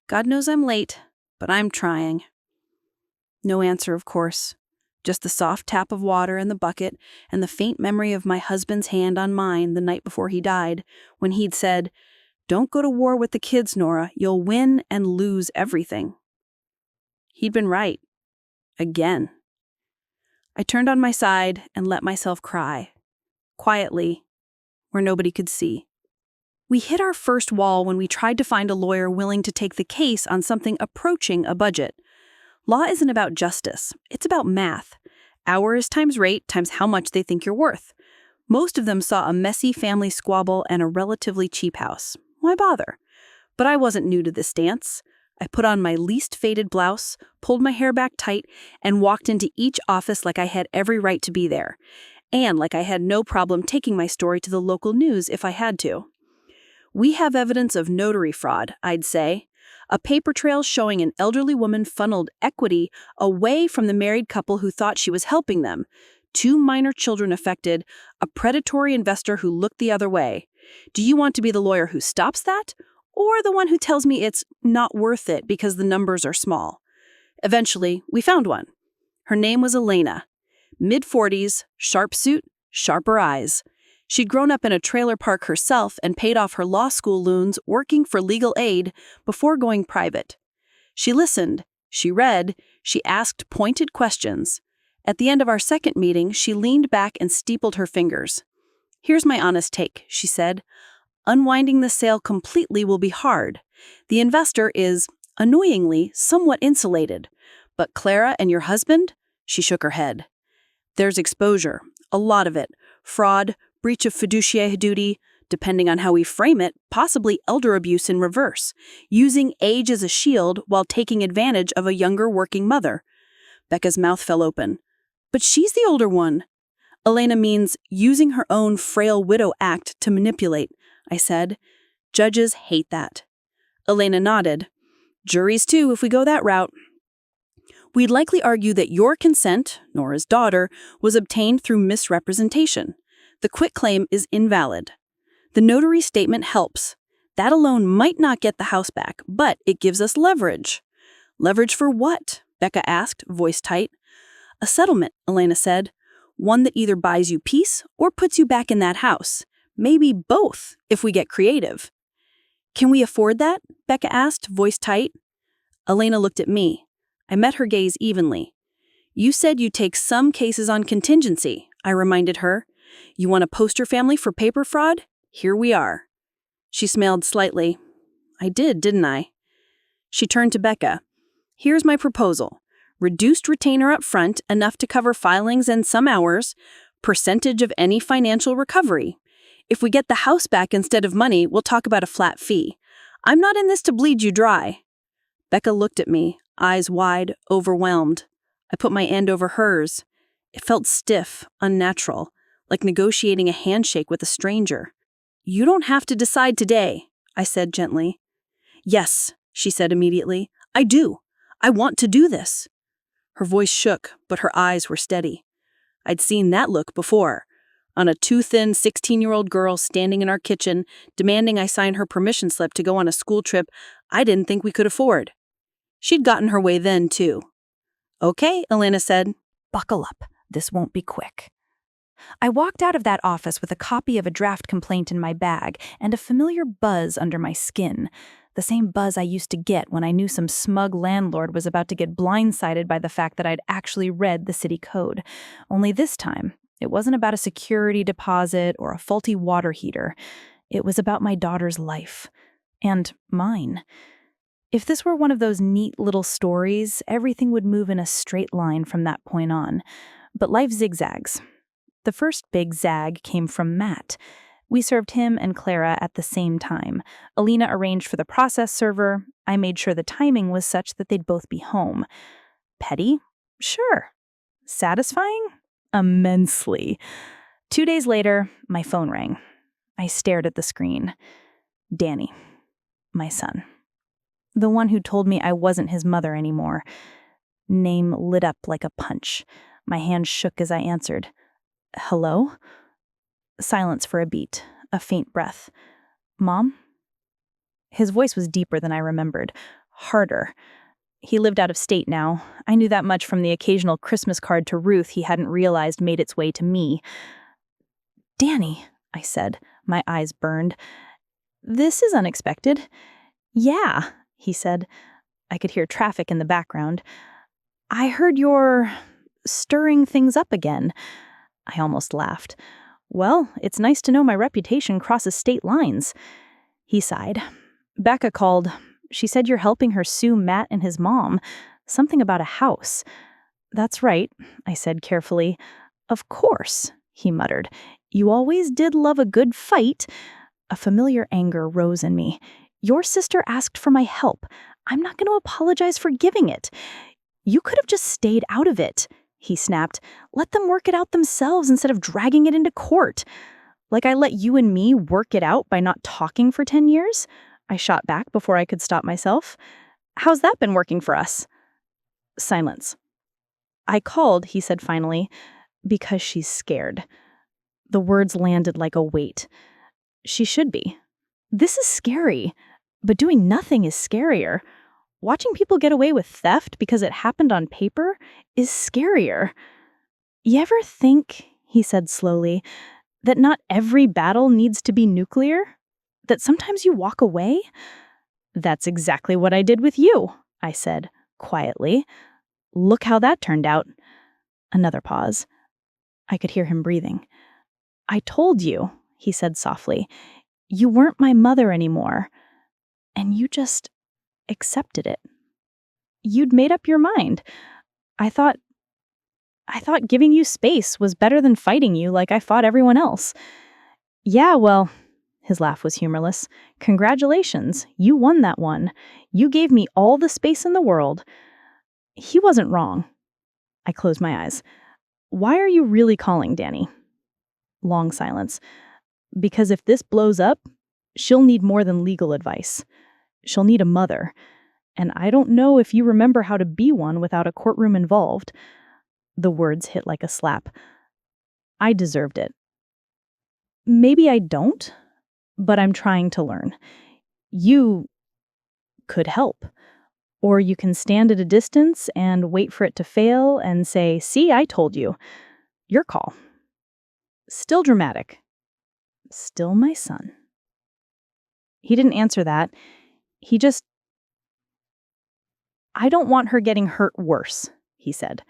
God knows I'm late, but I'm trying." No answer, of course. Just the soft tap of water in the bucket and the faint memory of my husband's hand on mine the night before he died, when he'd said, "Don't go to war with the kids, Nora. You'll win and lose everything." He'd been right. Again. I turned on my side and let myself cry. Quietly, where nobody could see. We hit our first wall when we tried to find a lawyer willing to take the case on something approaching a budget. Law isn't about justice. It's about math. Hours times rate times how much they think you're worth. Most of them saw a messy family squabble and a relatively cheap house. Why bother? But I wasn't new to this dance. I put on my least faded blouse, pulled my hair back tight, and walked into each office like I had every right to be there, and like I had no problem taking my story to the local news if I had to. "We have evidence of notary fraud," I'd say. A paper trail showing an elderly woman funneled equity away from the married couple who thought she was helping them. 2 minor children affected, a predatory investor who looked the other way. Do you want to be the lawyer who stops that? Or the one who tells me it's not worth it because the numbers are small? Eventually, we found one. Her name was Elena. Mid-40s, sharp suit, sharper eyes. She'd grown up in a trailer park herself and paid off her law school loans working for legal aid before going private. She listened, she read, she asked pointed questions. At the end of our second meeting, she leaned back and steepled her fingers. "Here's my honest take," she said. "Unwinding the sale completely will be hard. The investor is, annoyingly, somewhat insulated. But Clara and your husband?" She shook her head. "There's exposure, a lot of it. Fraud, breach of fiduciary duty, depending on how we frame it, possibly elder abuse in reverse, using age as a shield while taking advantage of a younger working mother." Becca's mouth fell open. "But she's the older one." "Elena means using her own frail widow act to manipulate," I said. "Judges hate that." Elena nodded. "Juries too, if we go that route." "We'd likely argue that your consent, Nora's daughter, was obtained through misrepresentation. The quitclaim is invalid. The notary statement helps. That alone might not get the house back, but it gives us leverage." "Leverage for what?" Becca asked, voice tight. "A settlement," Elena said. "One that either buys you peace or puts you back in that house. Maybe both, if we get creative." "Can we afford that?" Becca asked, voice tight. Elena looked at me. I met her gaze evenly. "You said you take some cases on contingency," I reminded her. "You want to poster family for paper fraud? Here we are." She smiled slightly. "I did, didn't I?" She turned to Becca. "Here's my proposal. Reduced retainer up front, enough to cover filings and some hours. Percentage of any financial recovery. If we get the house back instead of money, we'll talk about a flat fee. I'm not in this to bleed you dry." Becca looked at me, eyes wide, overwhelmed. I put my hand over hers. It felt stiff, unnatural, like negotiating a handshake with a stranger. "You don't have to decide today," I said gently. "Yes," she said immediately. "I do. I want to do this." Her voice shook, but her eyes were steady. I'd seen that look before, on a too thin 16-year-old girl standing in our kitchen, demanding I sign her permission slip to go on a school trip I didn't think we could afford. She'd gotten her way then, too. "Okay," Elena said. Buckle up. This won't be quick. I walked out of that office with a copy of a draft complaint in my bag and a familiar buzz under my skin. The same buzz I used to get when I knew some smug landlord was about to get blindsided by the fact that I'd actually read the city code. Only this time, it wasn't about a security deposit or a faulty water heater. It was about my daughter's life. And mine. If this were one of those neat little stories, everything would move in a straight line from that point on. But life zigzags. The first big zag came from Matt. We served him and Clara at the same time. Alina arranged for the process server. I made sure the timing was such that they'd both be home. Petty? Sure. Satisfying? Immensely. 2 days later, my phone rang. I stared at the screen. Danny. My son. The one who told me I wasn't his mother anymore. Name lit up like a punch. My hand shook as I answered. Hello? Silence for a beat, a faint breath. Mom? His voice was deeper than I remembered, harder. He lived out of state now. I knew that much from the occasional Christmas card to Ruth he hadn't realized made its way to me. Danny, I said, my eyes burned. This is unexpected. Yeah, he said. I could hear traffic in the background. I heard you're stirring things up again. I almost laughed. Well, it's nice to know my reputation crosses state lines. He sighed. Becca called. She said you're helping her sue Matt and his mom. Something about a house. That's right, I said carefully. Of course, he muttered. You always did love a good fight. A familiar anger rose in me. Your sister asked for my help. I'm not going to apologize for giving it. You could have just stayed out of it, he snapped. Let them work it out themselves instead of dragging it into court. Like I let you and me work it out by not talking for 10 years? I shot back before I could stop myself. How's that been working for us? Silence. I called, he said finally, because she's scared. The words landed like a weight. She should be. This is scary, but doing nothing is scarier. Watching people get away with theft because it happened on paper is scarier. You ever think, he said slowly, that not every battle needs to be nuclear? That sometimes you walk away? That's exactly what I did with you, I said, quietly. Look how that turned out. Another pause. I could hear him breathing. I told you, he said softly, you weren't my mother anymore. And you just accepted it. You'd made up your mind. I thought giving you space was better than fighting you like I fought everyone else. Yeah, well, his laugh was humorless. Congratulations, you won that one. You gave me all the space in the world. He wasn't wrong. I closed my eyes. Why are you really calling, Danny? Long silence. Because if this blows up, she'll need more than legal advice. She'll need a mother. And I don't know if you remember how to be one without a courtroom involved. The words hit like a slap. I deserved it. Maybe I don't, but I'm trying to learn. You could help. Or you can stand at a distance and wait for it to fail and say, see, I told you. Your call. Still dramatic. Still my son. He didn't answer that. He just... I don't want her getting hurt worse, he said.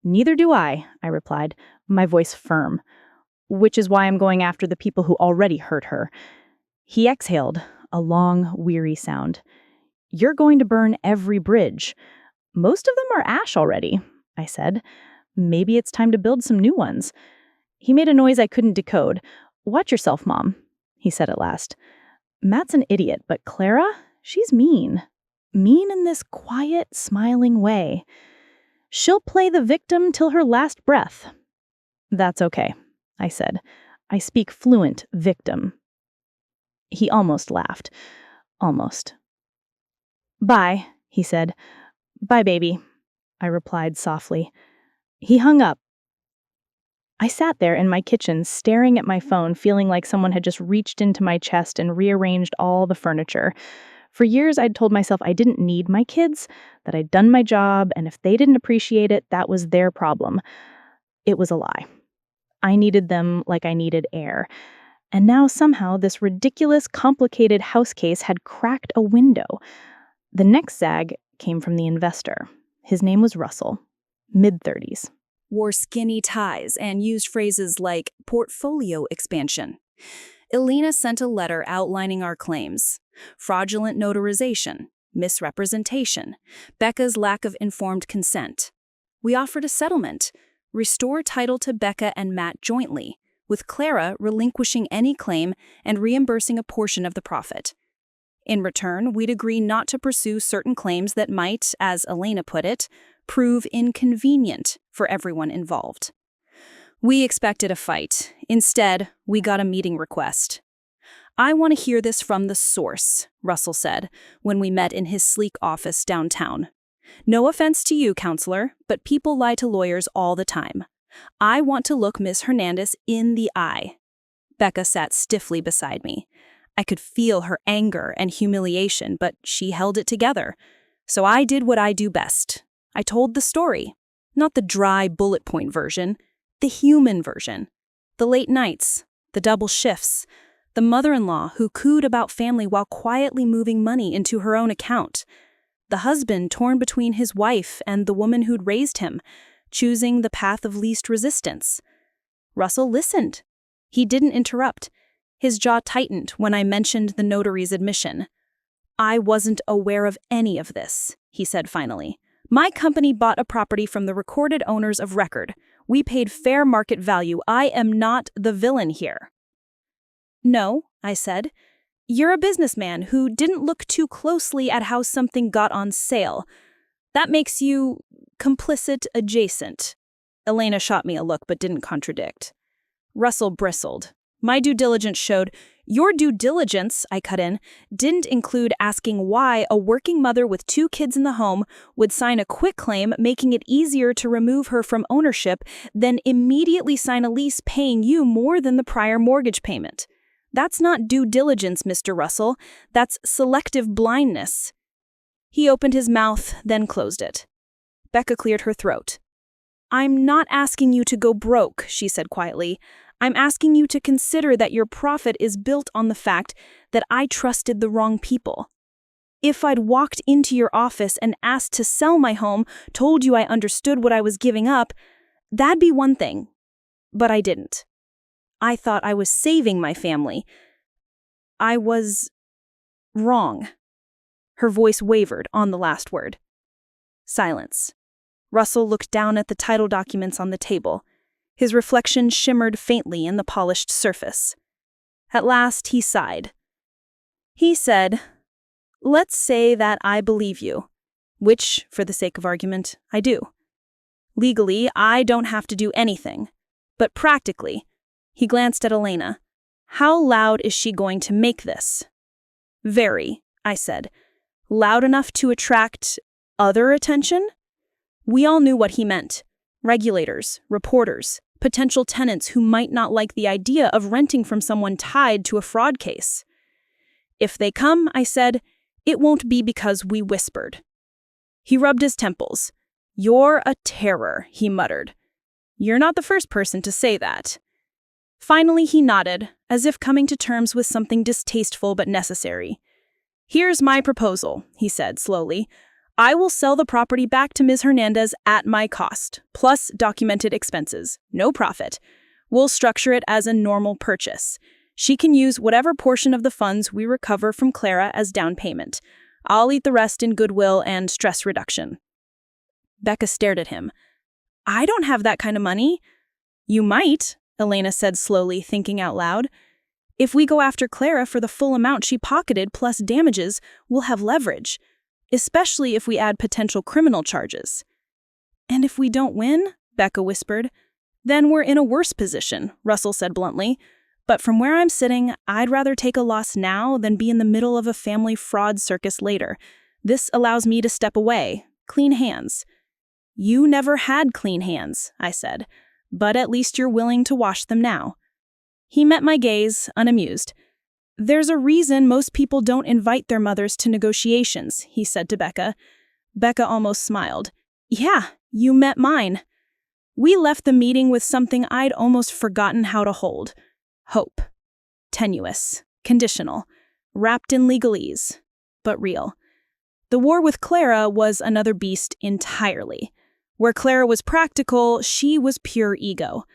Neither do I replied, my voice firm. Which is why I'm going after the people who already hurt her. He exhaled, a long, weary sound. You're going to burn every bridge. Most of them are ash already, I said. Maybe it's time to build some new ones. He made a noise I couldn't decode. Watch yourself, Mom, he said at last. Matt's an idiot, but Clara, she's mean. Mean in this quiet, smiling way. She'll play the victim till her last breath. That's okay, I said. I speak fluent victim. He almost laughed. Almost. Bye, he said. Bye, baby, I replied softly. He hung up. I sat there in my kitchen, staring at my phone, feeling like someone had just reached into my chest and rearranged all the furniture. For years, I'd told myself I didn't need my kids, that I'd done my job, and if they didn't appreciate it, that was their problem. It was a lie. I needed them like I needed air. And now somehow this ridiculous, complicated house case had cracked a window. The next zag came from the investor. His name was Russell, mid-30s. Wore skinny ties and used phrases like portfolio expansion. Elena sent a letter outlining our claims: fraudulent notarization, misrepresentation, Becca's lack of informed consent. We offered a settlement: restore title to Becca and Matt jointly, with Clara relinquishing any claim and reimbursing a portion of the profit. In return, we'd agree not to pursue certain claims that might, as Elena put it, prove inconvenient for everyone involved. We expected a fight. Instead, we got a meeting request. "I want to hear this from the source," Russell said when we met in his sleek office downtown. "No offense to you, counselor, but people lie to lawyers all the time. I want to look Ms. Hernandez in the eye." Becca sat stiffly beside me. I could feel her anger and humiliation, but she held it together. So I did what I do best. I told the story. Not the dry bullet point version, the human version. The late nights, the double shifts, the mother-in-law who cooed about family while quietly moving money into her own account. The husband torn between his wife and the woman who'd raised him, choosing the path of least resistance. Russell listened. He didn't interrupt. His jaw tightened when I mentioned the notary's admission. "I wasn't aware of any of this," he said finally. "My company bought a property from the recorded owners of record. We paid fair market value. I am not the villain here." "No," I said. "You're a businessman who didn't look too closely at how something got on sale. That makes you complicit adjacent." Elena shot me a look but didn't contradict. Russell bristled. "My due diligence showed—" "Your due diligence," I cut in, "didn't include asking why a working mother with 2 kids in the home would sign a quitclaim making it easier to remove her from ownership, then immediately sign a lease paying you more than the prior mortgage payment. That's not due diligence, Mr. Russell. That's selective blindness." He opened his mouth, then closed it. Becca cleared her throat. "I'm not asking you to go broke," she said quietly. "I'm asking you to consider that your profit is built on the fact that I trusted the wrong people. If I'd walked into your office and asked to sell my home, told you I understood what I was giving up, that'd be one thing. But I didn't. I thought I was saving my family. I was wrong." Her voice wavered on the last word. Silence. Russell looked down at the title documents on the table. His reflection shimmered faintly in the polished surface. At last, he sighed. He said, "Let's say that I believe you," which, for the sake of argument, I do. "Legally, I don't have to do anything. But practically," he glanced at Elena, "how loud is she going to make this?" "Very," I said. "Loud enough to attract other attention?" We all knew what he meant. Regulators, reporters, potential tenants who might not like the idea of renting from someone tied to a fraud case. "If they come," I said, "it won't be because we whispered." He rubbed his temples. "You're a terror," he muttered. "You're not the first person to say that." Finally, he nodded, as if coming to terms with something distasteful but necessary. "Here's my proposal," he said slowly. "I will sell the property back to Ms. Hernandez at my cost, plus documented expenses. No profit. We'll structure it as a normal purchase. She can use whatever portion of the funds we recover from Clara as down payment. I'll eat the rest in goodwill and stress reduction." Becca stared at him. "I don't have that kind of money." "You might," Elena said slowly, thinking out loud. "If we go after Clara for the full amount she pocketed plus damages, we'll have leverage. Especially if we add potential criminal charges." "And if we don't win," Becca whispered. "Then we're in a worse position," Russell said bluntly. "But from where I'm sitting, I'd rather take a loss now than be in the middle of a family fraud circus later. This allows me to step away. Clean hands." "You never had clean hands," I said. "But at least you're willing to wash them now." He met my gaze, unamused. "There's a reason most people don't invite their mothers to negotiations," he said to Becca. Becca almost smiled. "Yeah, you met mine." We left the meeting with something I'd almost forgotten how to hold: hope. tenuous, conditional, wrapped in legalese, but real. The war with Clara was another beast entirely. Where Clara was practical, she was pure ego.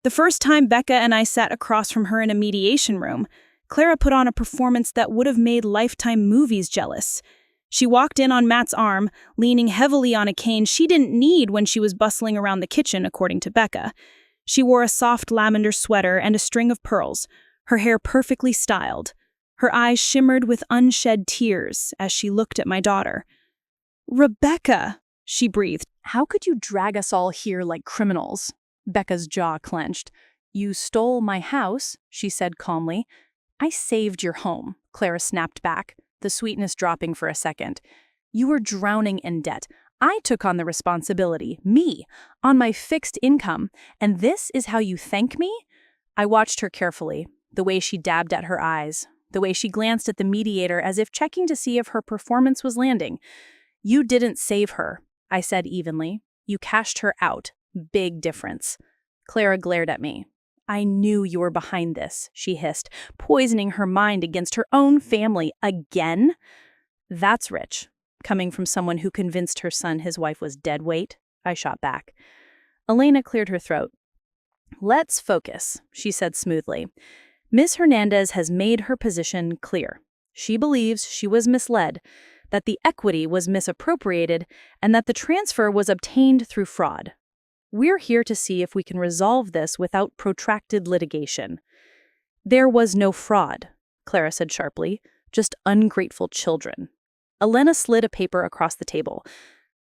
The first time Becca and I sat across from her in a mediation room, Clara put on a performance that would have made Lifetime movies jealous. She walked in on Matt's arm, leaning heavily on a cane she didn't need when she was bustling around the kitchen, according to Becca. She wore a soft lavender sweater and a string of pearls, her hair perfectly styled. Her eyes shimmered with unshed tears as she looked at my daughter. "Rebecca," she breathed. How could you drag us all here like criminals? Becca's jaw clenched. You stole my house, she said calmly. I saved your home, Clara snapped back, the sweetness dropping for a second. You were drowning in debt. I took on the responsibility, me, on my fixed income, and this is how you thank me? I watched her carefully, the way she dabbed at her eyes, the way she glanced at the mediator as if checking to see if her performance was landing. You didn't save her, I said evenly. You cashed her out. Big difference. Clara glared at me. I knew you were behind this, she hissed, poisoning her mind against her own family again. That's rich, coming from someone who convinced her son his wife was dead weight, I shot back. Elena cleared her throat. Let's focus, she said smoothly. Ms. Hernandez has made her position clear. She believes she was misled, that the equity was misappropriated, and that the transfer was obtained through fraud. We're here to see if we can resolve this without protracted litigation. There was no fraud, Clara said sharply, just ungrateful children. Elena slid a paper across the table.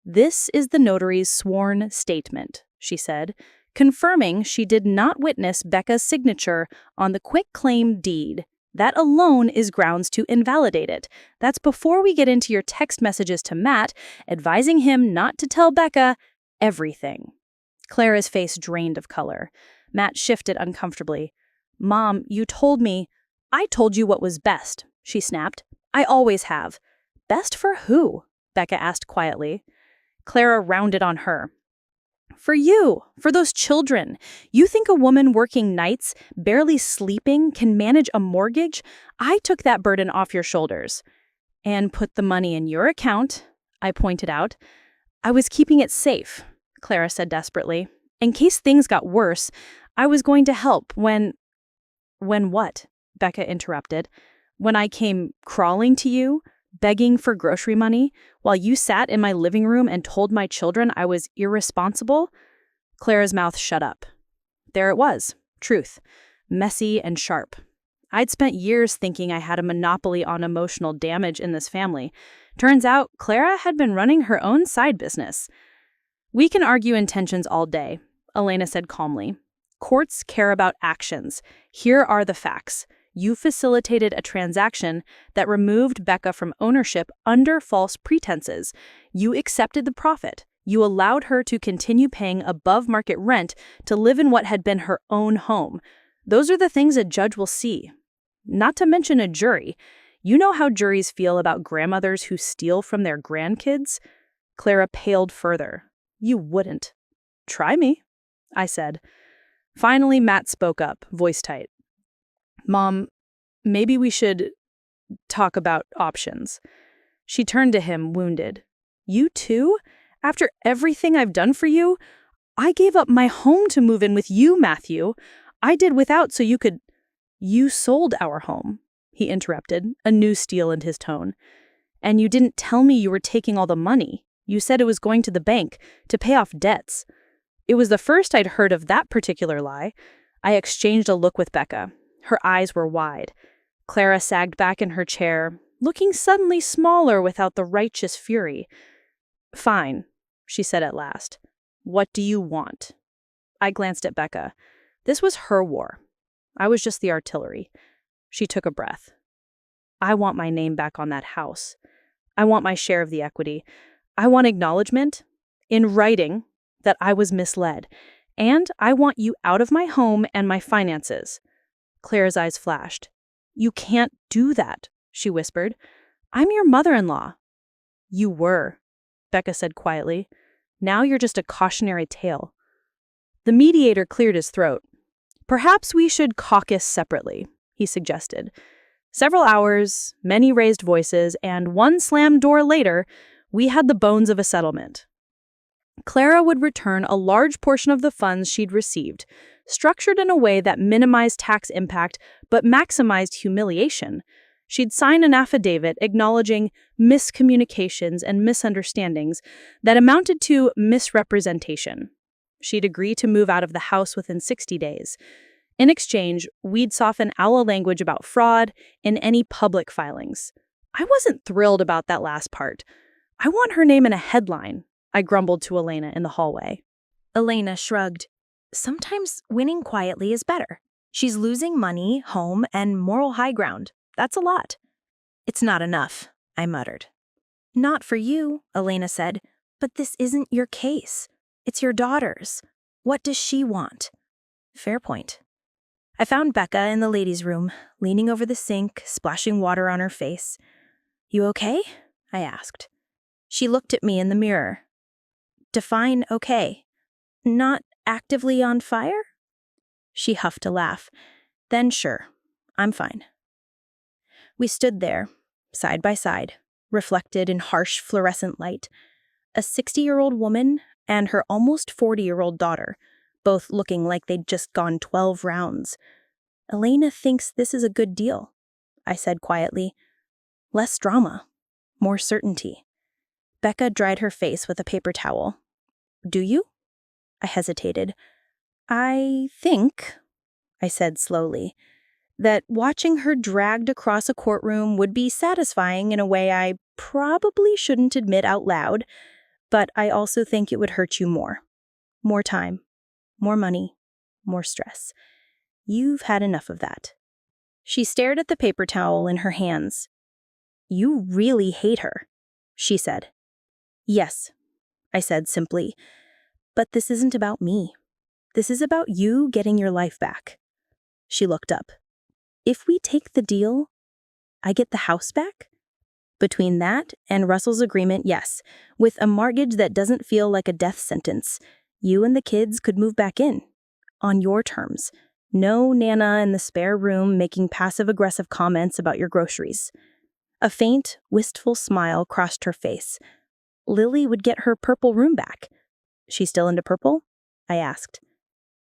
This is the notary's sworn statement, she said, confirming she did not witness Becca's signature on the quitclaim deed. That alone is grounds to invalidate it. That's before we get into your text messages to Matt, advising him not to tell Becca everything. Clara's face drained of color. Matt shifted uncomfortably. Mom, you told me. I told you what was best, she snapped. I always have. Best for who? Becca asked quietly. Clara rounded on her. For you, for those children. You think a woman working nights, barely sleeping, can manage a mortgage? I took that burden off your shoulders. And put the money in your account, I pointed out. I was keeping it safe, Clara said desperately. In case things got worse, I was going to help when what? Becca interrupted. When I came crawling to you, begging for grocery money, while you sat in my living room and told my children I was irresponsible? Clara's mouth shut up. There it was, truth, messy and sharp. I'd spent years thinking I had a monopoly on emotional damage in this family. Turns out Clara had been running her own side business. We can argue intentions all day, Elena said calmly. Courts care about actions. Here are the facts. You facilitated a transaction that removed Becca from ownership under false pretenses. You accepted the profit. You allowed her to continue paying above-market rent to live in what had been her own home. Those are the things a judge will see. Not to mention a jury. You know how juries feel about grandmothers who steal from their grandkids? Clara paled further. You wouldn't. Try me, I said. Finally, Matt spoke up, voice tight. Mom, maybe we should talk about options. She turned to him, wounded. You too? After everything I've done for you? I gave up my home to move in with you, Matthew. I did without so you could... You sold our home, he interrupted, a new steel in his tone. And you didn't tell me you were taking all the money. You said it was going to the bank to pay off debts. It was the first I'd heard of that particular lie. I exchanged a look with Becca. Her eyes were wide. Clara sagged back in her chair, looking suddenly smaller without the righteous fury. Fine, she said at last. What do you want? I glanced at Becca. This was her war. I was just the artillery. She took a breath. I want my name back on that house. I want my share of the equity. I want acknowledgement, in writing, that I was misled. And I want you out of my home and my finances. Claire's eyes flashed. You can't do that, she whispered. I'm your mother-in-law. You were, Becca said quietly. Now you're just a cautionary tale. The mediator cleared his throat. Perhaps we should caucus separately, he suggested. Several hours, many raised voices, and one slammed door later, we had the bones of a settlement. Clara would return a large portion of the funds she'd received, structured in a way that minimized tax impact but maximized humiliation. She'd sign an affidavit acknowledging miscommunications and misunderstandings that amounted to misrepresentation. She'd agree to move out of the house within 60 days. In exchange, we'd soften our language about fraud in any public filings. I wasn't thrilled about that last part. I want her name in a headline, I grumbled to Elena in the hallway. Elena shrugged. Sometimes winning quietly is better. She's losing money, home, and moral high ground. That's a lot. It's not enough, I muttered. Not for you, Elena said, but this isn't your case. It's your daughter's. What does she want? Fair point. I found Becca in the ladies' room, leaning over the sink, splashing water on her face. You okay? I asked. She looked at me in the mirror. Define okay. Not actively on fire? She huffed a laugh. Then sure, I'm fine. We stood there, side by side, reflected in harsh fluorescent light. A 60-year-old woman and her almost 40-year-old daughter, both looking like they'd just gone 12 rounds. Elena thinks this is a good deal, I said quietly. Less drama, more certainty. Becca dried her face with a paper towel. Do you? I hesitated. I think, I said slowly, that watching her dragged across a courtroom would be satisfying in a way I probably shouldn't admit out loud, but I also think it would hurt you more. More time, more money, more stress. You've had enough of that. She stared at the paper towel in her hands. You really hate her, she said. Yes, I said simply, but this isn't about me. This is about you getting your life back. She looked up. If we take the deal, I get the house back? Between that and Russell's agreement, yes, with a mortgage that doesn't feel like a death sentence, you and the kids could move back in. On your terms. No Nana in the spare room making passive-aggressive comments about your groceries. A faint, wistful smile crossed her face. Lily would get her purple room back. She's still into purple? I asked.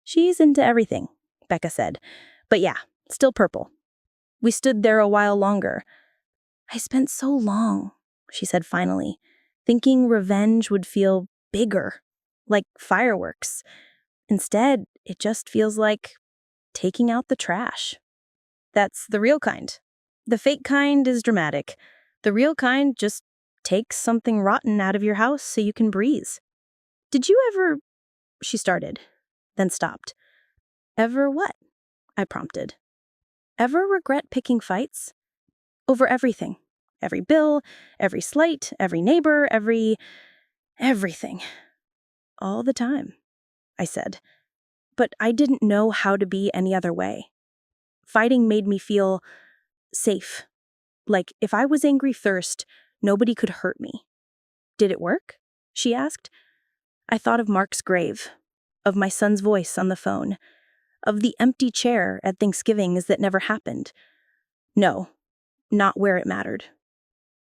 She's into everything, Becca said. But yeah, still purple. We stood there a while longer. I spent so long, she said finally, thinking revenge would feel bigger, like fireworks. Instead, it just feels like taking out the trash. That's the real kind. The fake kind is dramatic. The real kind just takes something rotten out of your house so you can breathe. Did you ever... She started, then stopped. Ever what? I prompted. Ever regret picking fights? Over everything. Every bill, every slight, every neighbor, everything. All the time, I said. But I didn't know how to be any other way. Fighting made me feel safe. Like if I was angry first, nobody could hurt me. Did it work? She asked. I thought of Mark's grave, of my son's voice on the phone, of the empty chair at Thanksgivings that never happened. No, not where it mattered.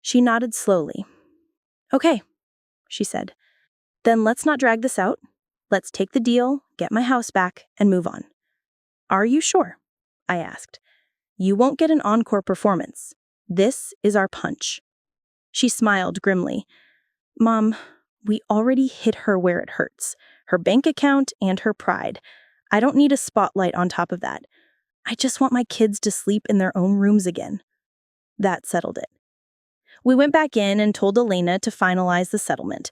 She nodded slowly. Okay, she said. Then let's not drag this out. Let's take the deal, get my house back, and move on. Are you sure? I asked. You won't get an encore performance. This is our punch. She smiled grimly. Mom, we already hit her where it hurts. Her bank account and her pride. I don't need a spotlight on top of that. I just want my kids to sleep in their own rooms again. That settled it. We went back in and told Elena to finalize the settlement.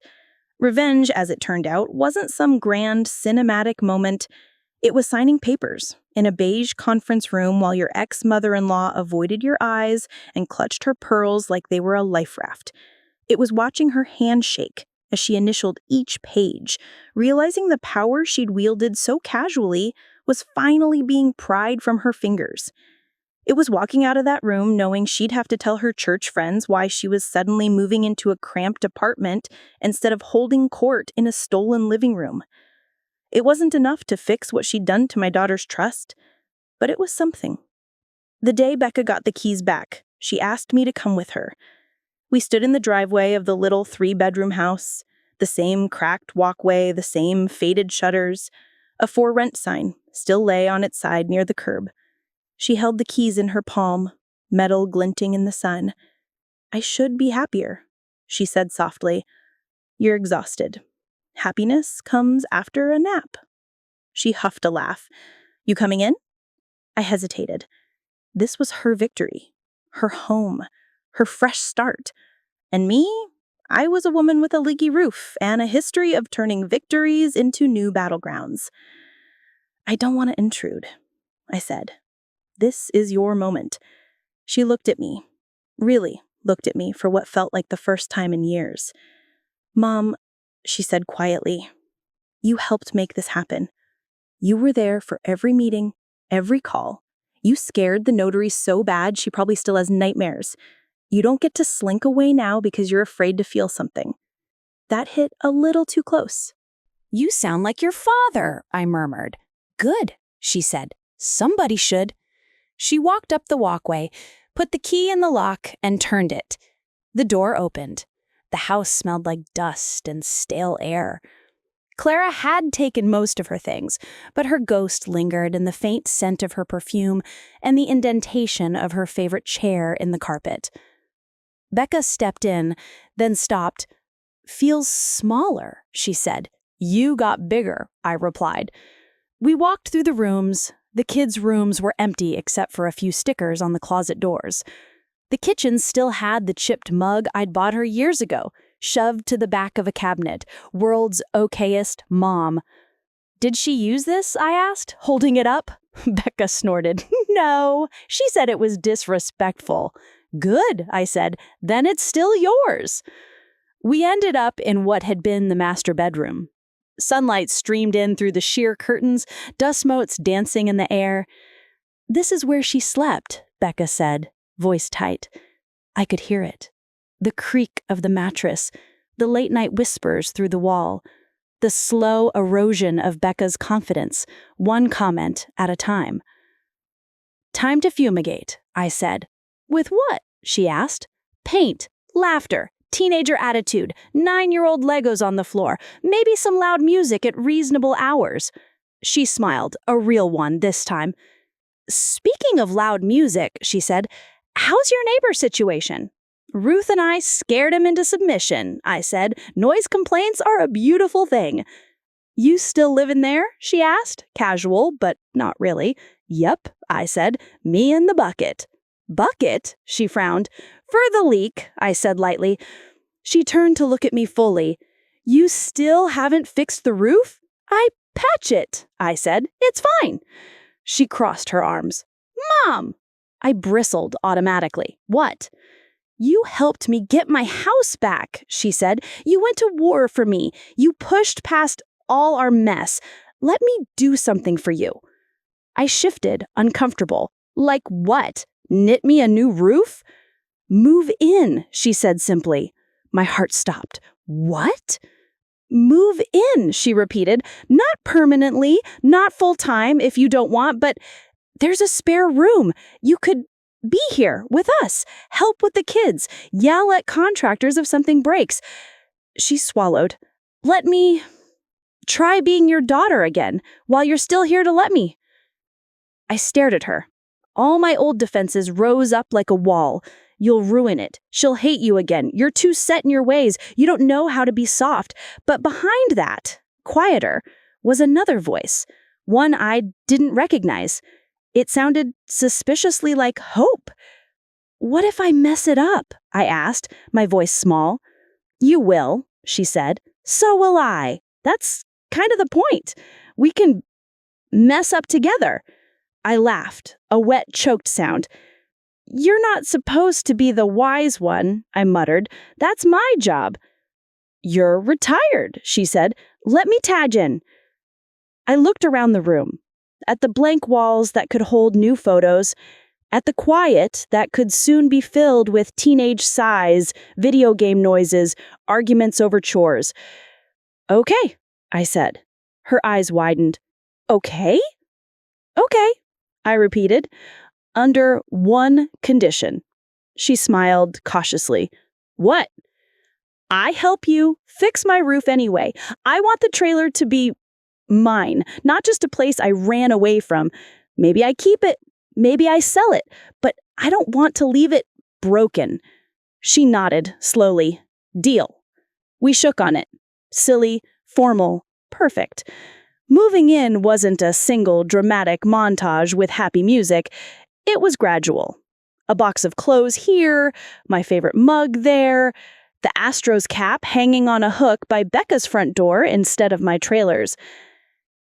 Revenge, as it turned out, wasn't some grand cinematic moment. It was signing papers in a beige conference room while your ex-mother-in-law avoided your eyes and clutched her pearls like they were a life raft. It was watching her hand shake as she initialed each page, realizing the power she'd wielded so casually was finally being pried from her fingers. It was walking out of that room knowing she'd have to tell her church friends why she was suddenly moving into a cramped apartment instead of holding court in a stolen living room. It wasn't enough to fix what she'd done to my daughter's trust, but it was something. The day Becca got the keys back, she asked me to come with her. We stood in the driveway of the little 3-bedroom house, the same cracked walkway, the same faded shutters. A for rent sign still lay on its side near the curb. She held the keys in her palm, metal glinting in the sun. "I should be happier," she said softly. "You're exhausted. Happiness comes after a nap." She huffed a laugh. "You coming in?" I hesitated. This was her victory, her home, her fresh start. And me? I was a woman with a leaky roof and a history of turning victories into new battlegrounds. "I don't want to intrude," I said. "This is your moment." She looked at me, really looked at me for what felt like the first time in years. "Mom," she said quietly, "you helped make this happen. You were there for every meeting, every call. You scared the notary so bad she probably still has nightmares. You don't get to slink away now because you're afraid to feel something." That hit a little too close. "You sound like your father," I murmured. "Good," she said. "Somebody should." She walked up the walkway, put the key in the lock, and turned it. The door opened. The house smelled like dust and stale air. Clara had taken most of her things, but her ghost lingered in the faint scent of her perfume and the indentation of her favorite chair in the carpet. Becca stepped in, then stopped. "Feels smaller," she said. "You got bigger," I replied. We walked through the rooms. The kids' rooms were empty except for a few stickers on the closet doors. The kitchen still had the chipped mug I'd bought her years ago, shoved to the back of a cabinet, "World's okayest mom." "Did she use this?" I asked, holding it up. Becca snorted. "No, she said it was disrespectful." "Good," I said. "Then it's still yours." We ended up in what had been the master bedroom. Sunlight streamed in through the sheer curtains, dust motes dancing in the air. "This is where she slept," Becca said, voice tight. I could hear it. The creak of the mattress, the late-night whispers through the wall, the slow erosion of Becca's confidence, one comment at a time. "Time to fumigate," I said. "With what?" she asked. "Paint, laughter, teenager attitude, 9-year-old Legos on the floor, maybe some loud music at reasonable hours." She smiled, a real one this time. "Speaking of loud music," she said, "how's your neighbor situation?" "Ruth and I scared him into submission," I said. "Noise complaints are a beautiful thing." "You still living there?" she asked, casual, but not really. "Yep," I said. "Me and the bucket." "Bucket?" she frowned. "For the leak," I said lightly. She turned to look at me fully. "You still haven't fixed the roof?" "I patch it," I said. "It's fine." She crossed her arms. "Mom!" I bristled automatically. "What?" "You helped me get my house back," she said. "You went to war for me. You pushed past all our mess. Let me do something for you." I shifted, uncomfortable. "Like what? Knit me a new roof?" "Move in," she said simply. My heart stopped. "What?" "Move in," she repeated. "Not permanently, not full-time if you don't want, but there's a spare room. You could be here with us, help with the kids, yell at contractors if something breaks." She swallowed. "Let me try being your daughter again while you're still here to let me." I stared at her. All my old defenses rose up like a wall. "You'll ruin it. She'll hate you again. You're too set in your ways. You don't know how to be soft." But behind that, quieter, was another voice, one I didn't recognize. It sounded suspiciously like hope. "What if I mess it up?" I asked, my voice small. "You will," she said. "So will I. That's kind of the point. We can mess up together." I laughed, a wet, choked sound. "You're not supposed to be the wise one," I muttered. "That's my job." "You're retired," she said. "Let me tag in." I looked around the room, at the blank walls that could hold new photos, at the quiet that could soon be filled with teenage sighs, video game noises, arguments over chores. "Okay," I said. Her eyes widened. "Okay?" "Okay," I repeated. under one condition. She smiled cautiously. What? I help you fix my roof anyway. I want the trailer to be mine, not just a place I ran away from. Maybe I keep it, maybe I sell it, but I don't want to leave it broken. She nodded slowly. Deal. We shook on it. Silly, formal, perfect. Moving in wasn't a single dramatic montage with happy music. It was gradual. A box of clothes here, my favorite mug there, the Astros cap hanging on a hook by Becca's front door instead of my trailer's.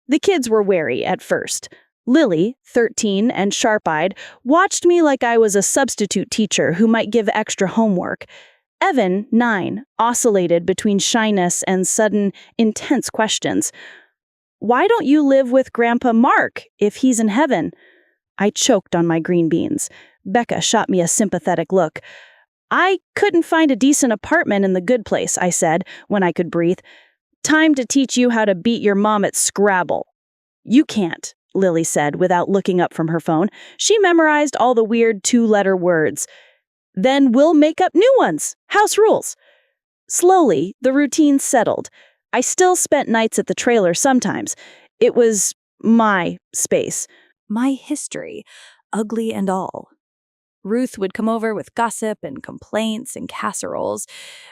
The kids were wary at first. Lily, 13 and sharp-eyed, watched me like I was a substitute teacher who might give extra homework. Evan, 9, oscillated between shyness and sudden, intense questions. Why don't you live with Grandpa Mark if he's in heaven? I choked on my green beans. Becca shot me a sympathetic look. I couldn't find a decent apartment in the good place, I said, when I could breathe. Time to teach you how to beat your mom at Scrabble. You can't, Lily said without looking up from her phone. She memorized all the weird 2-letter words. Then we'll make up new ones. House rules. Slowly, the routine settled. I still spent nights at the trailer sometimes. It was my space. My history, ugly and all. Ruth would come over with gossip and complaints and casseroles.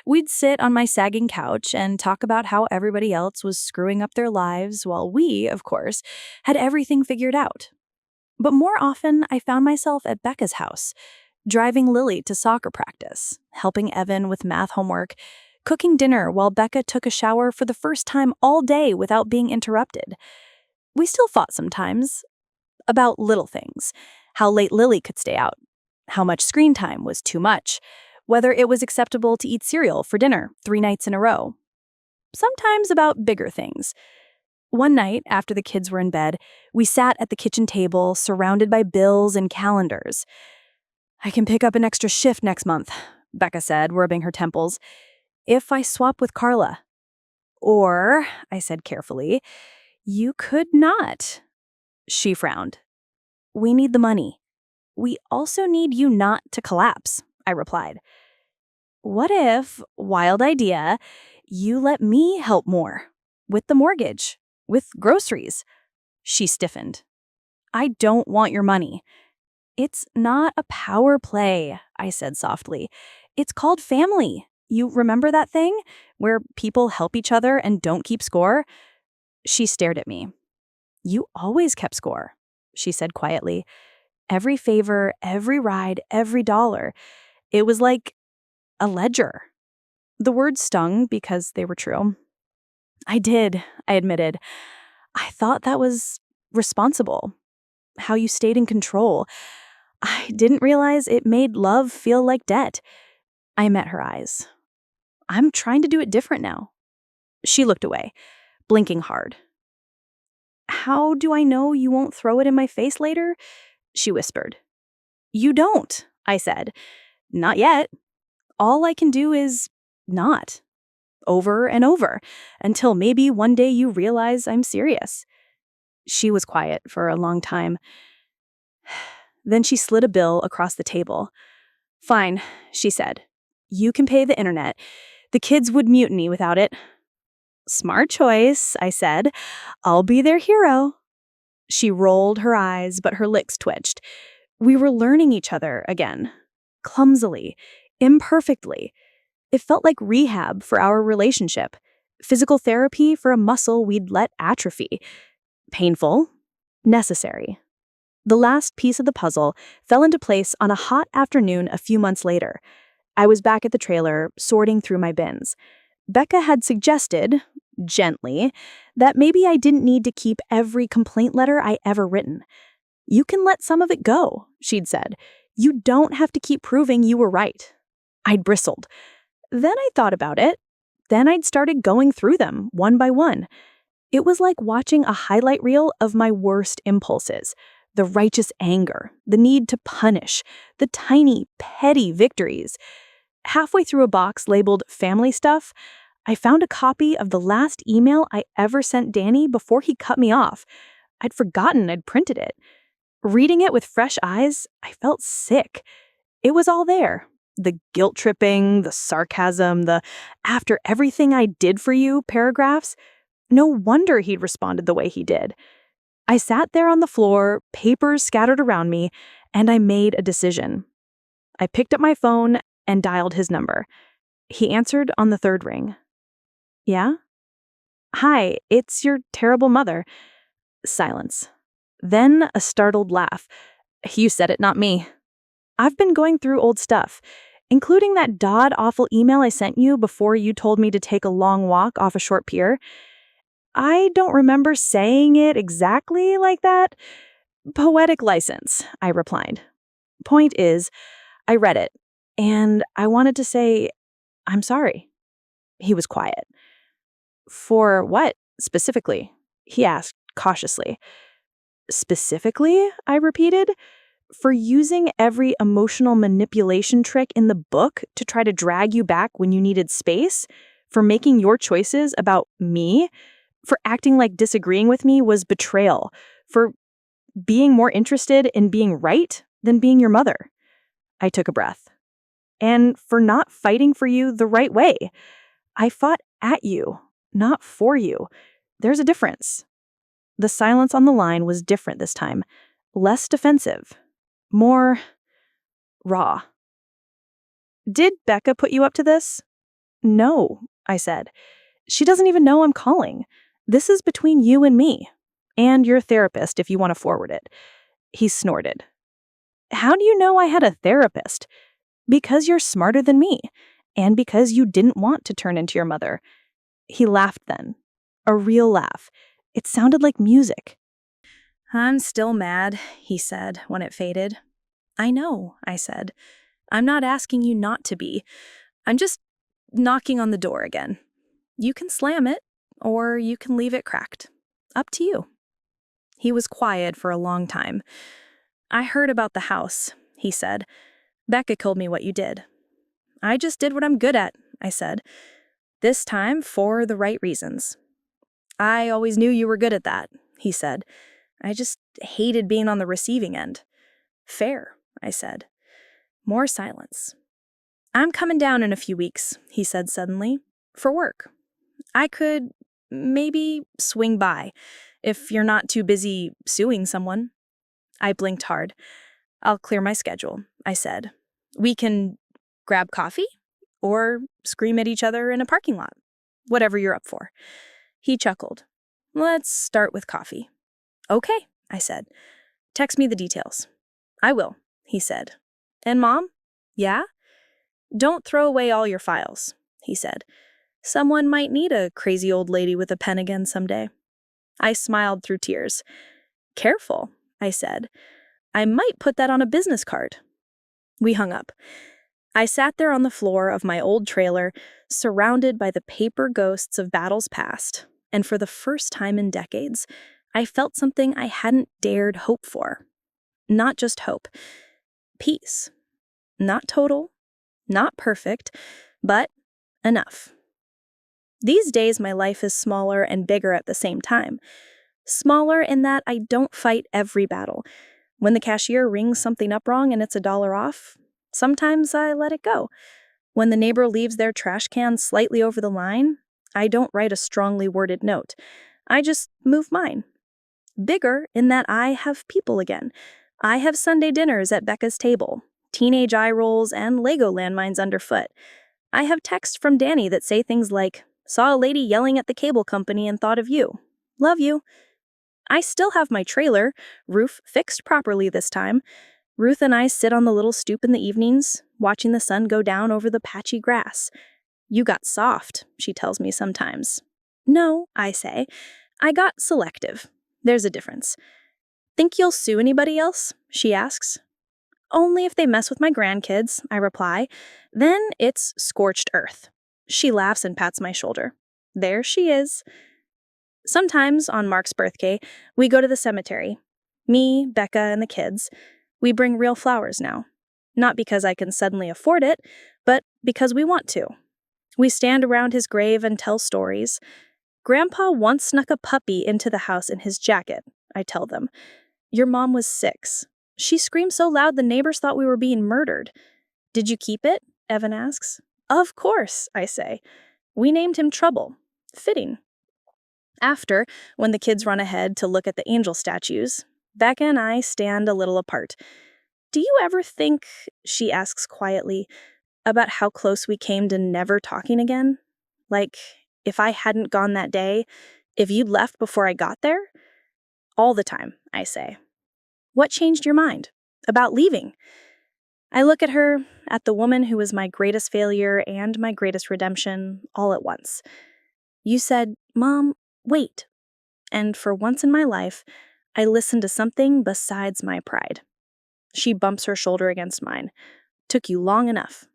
We'd sit on my sagging couch and talk about how everybody else was screwing up their lives while we, of course, had everything figured out. But more often, I found myself at Becca's house, driving Lily to soccer practice, helping Evan with math homework, cooking dinner while Becca took a shower for the first time all day without being interrupted. We still fought sometimes about little things, how late Lily could stay out, how much screen time was too much, whether it was acceptable to eat cereal for dinner 3 nights in a row. Sometimes about bigger things. One night, after the kids were in bed, we sat at the kitchen table, surrounded by bills and calendars. I can pick up an extra shift next month, Becca said, rubbing her temples, if I swap with Carla. Or, I said carefully, you could not. She frowned. We need the money. We also need you not to collapse, I replied. What if, wild idea, you let me help more? With the mortgage, with groceries. She stiffened. I don't want your money. It's not a power play, I said softly. It's called family. You remember that thing? Where people help each other and don't keep score? She stared at me. You always kept score, she said quietly. Every favor, every ride, every dollar. It was like a ledger. The words stung because they were true. I did, I admitted. I thought that was responsible. How you stayed in control. I didn't realize it made love feel like debt. I met her eyes. I'm trying to do it different now. She looked away, blinking hard. How do I know you won't throw it in my face later? She whispered. You don't, I said. Not yet. All I can do is not. Over and over, until maybe one day you realize I'm serious. She was quiet for a long time. Then she slid a bill across the table. Fine, she said. You can pay the internet. The kids would mutiny without it. Smart choice, I said. I'll be their hero. She rolled her eyes, but her lips twitched. We were learning each other again. Clumsily, imperfectly. It felt like rehab for our relationship. Physical therapy for a muscle we'd let atrophy. Painful, necessary. The last piece of the puzzle fell into place on a hot afternoon a few months later. I was back at the trailer, sorting through my bins. Becca had suggested, gently, that maybe I didn't need to keep every complaint letter I ever written. You can let some of it go, she'd said. You don't have to keep proving you were right. I'd bristled. Then I thought about it. Then I'd started going through them, one by one. It was like watching a highlight reel of my worst impulses. The righteous anger, the need to punish, the tiny, petty victories. Halfway through a box labeled family stuff, I found a copy of the last email I ever sent Danny before he cut me off. I'd forgotten I'd printed it. Reading it with fresh eyes, I felt sick. It was all there. The guilt tripping, the sarcasm, the "after everything I did for you" paragraphs. No wonder he'd responded the way he did. I sat there on the floor, papers scattered around me, and I made a decision. I picked up my phone and dialed his number. He answered on the third ring. "Yeah? Hi, it's your terrible mother." Silence. Then a startled laugh. "You said it, not me. I've been going through old stuff, including that awful email I sent you before you told me to take a long walk off a short pier. I don't remember saying it exactly like that." "Poetic license," I replied. "Point is, I read it, and I wanted to say, I'm sorry." He was quiet. "For what, specifically?" he asked cautiously. "Specifically?" I repeated. "For using every emotional manipulation trick in the book to try to drag you back when you needed space? For making your choices about me? For acting like disagreeing with me was betrayal? For being more interested in being right than being your mother?" I took a breath. "And for not fighting for you the right way. I fought at you, not for you. There's a difference." The silence on the line was different this time. Less defensive. More raw. "Did Becca put you up to this?" "No," I said. "She doesn't even know I'm calling. This is between you and me. And your therapist, if you want to forward it." He snorted. "How do you know I had a therapist?" "Because you're smarter than me. And because you didn't want to turn into your mother." He laughed then. A real laugh. It sounded like music. "I'm still mad," he said when it faded. "I know," I said. "I'm not asking you not to be. I'm just knocking on the door again. You can slam it, or you can leave it cracked. Up to you." He was quiet for a long time. "I heard about the house," he said. "Becca told me what you did." "I just did what I'm good at," I said. "This time for the right reasons." "I always knew you were good at that," he said. "I just hated being on the receiving end." "Fair," I said. More silence. "I'm coming down in a few weeks," he said suddenly, "for work. I could maybe swing by, if you're not too busy suing someone." I blinked hard. "I'll clear my schedule," I said. "We can grab coffee or scream at each other in a parking lot. Whatever you're up for." He chuckled. "Let's start with coffee." "Okay," I said. "Text me the details." "I will," he said. "And Mom?" "Yeah?" "Don't throw away all your files," he said. "Someone might need a crazy old lady with a pen again someday." I smiled through tears. "Careful," I said. "I might put that on a business card." We hung up. I sat there on the floor of my old trailer, surrounded by the paper ghosts of battles past, and for the first time in decades, I felt something I hadn't dared hope for. Not just hope. Peace. Not total, not perfect, but enough. These days, my life is smaller and bigger at the same time. Smaller in that I don't fight every battle. When the cashier rings something up wrong and it's $1 off, sometimes I let it go. When the neighbor leaves their trash can slightly over the line, I don't write a strongly worded note. I just move mine. Bigger in that I have people again. I have Sunday dinners at Becca's table, teenage eye rolls, and Lego landmines underfoot. I have texts from Danny that say things like, "Saw a lady yelling at the cable company and thought of you. Love you." I still have my trailer, roof fixed properly this time. Ruth and I sit on the little stoop in the evenings, watching the sun go down over the patchy grass. "You got soft," she tells me sometimes. "No," I say. "I got selective. There's a difference." "Think you'll sue anybody else?" she asks. "Only if they mess with my grandkids," I reply. "Then it's scorched earth." She laughs and pats my shoulder. There she is. Sometimes, on Mark's birthday, we go to the cemetery. Me, Becca, and the kids. We bring real flowers now. Not because I can suddenly afford it, but because we want to. We stand around his grave and tell stories. "Grandpa once snuck a puppy into the house in his jacket," I tell them. Your mom was 6. She screamed so loud the neighbors thought we were being murdered. Did you keep it? Evan asks. Of course, I say. We named him Trouble. Fitting. After, when the kids run ahead to look at the angel statues, Becca and I stand a little apart. Do you ever think, she asks quietly, about how close we came to never talking again? Like, if I hadn't gone that day, if you'd left before I got there? All the time, I say. What changed your mind? About leaving? I look at her, at the woman who was my greatest failure and my greatest redemption, all at once. You said, Mom, wait. And for once in my life, I listened to something besides my pride. She bumps her shoulder against mine. Took you long enough.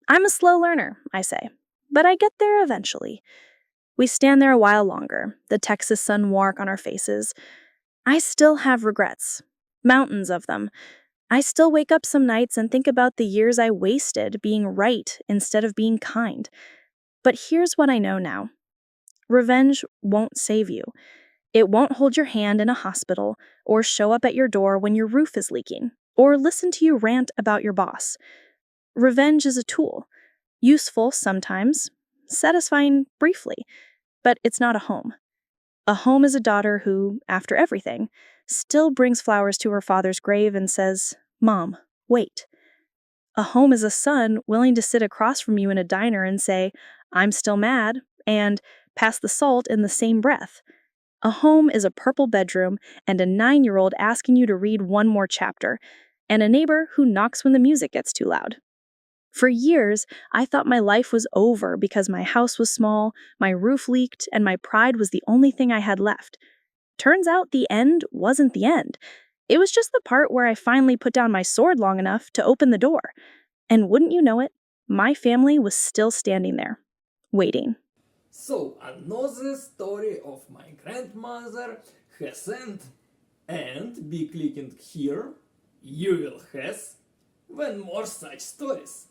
I'm a slow learner, I say, but I get there eventually. We stand there a while longer, the Texas sun warm on our faces. I still have regrets, mountains of them. I still wake up some nights and think about the years I wasted being right instead of being kind. But here's what I know now. Revenge won't save you. It won't hold your hand in a hospital or show up at your door when your roof is leaking or listen to you rant about your boss. Revenge is a tool, useful sometimes, satisfying briefly, but it's not a home. A home is a daughter who, after everything, still brings flowers to her father's grave and says, Mom, wait. A home is a son willing to sit across from you in a diner and say, I'm still mad, and pass the salt in the same breath. A home is a purple bedroom and a 9-year-old asking you to read one more chapter, and a neighbor who knocks when the music gets too loud. For years, I thought my life was over because my house was small, my roof leaked, and my pride was the only thing I had left. Turns out the end wasn't the end. It was just the part where I finally put down my sword long enough to open the door. And wouldn't you know it, my family was still standing there, waiting. So, another story of my grandmother has end. And be clicking here, you will have when more such stories.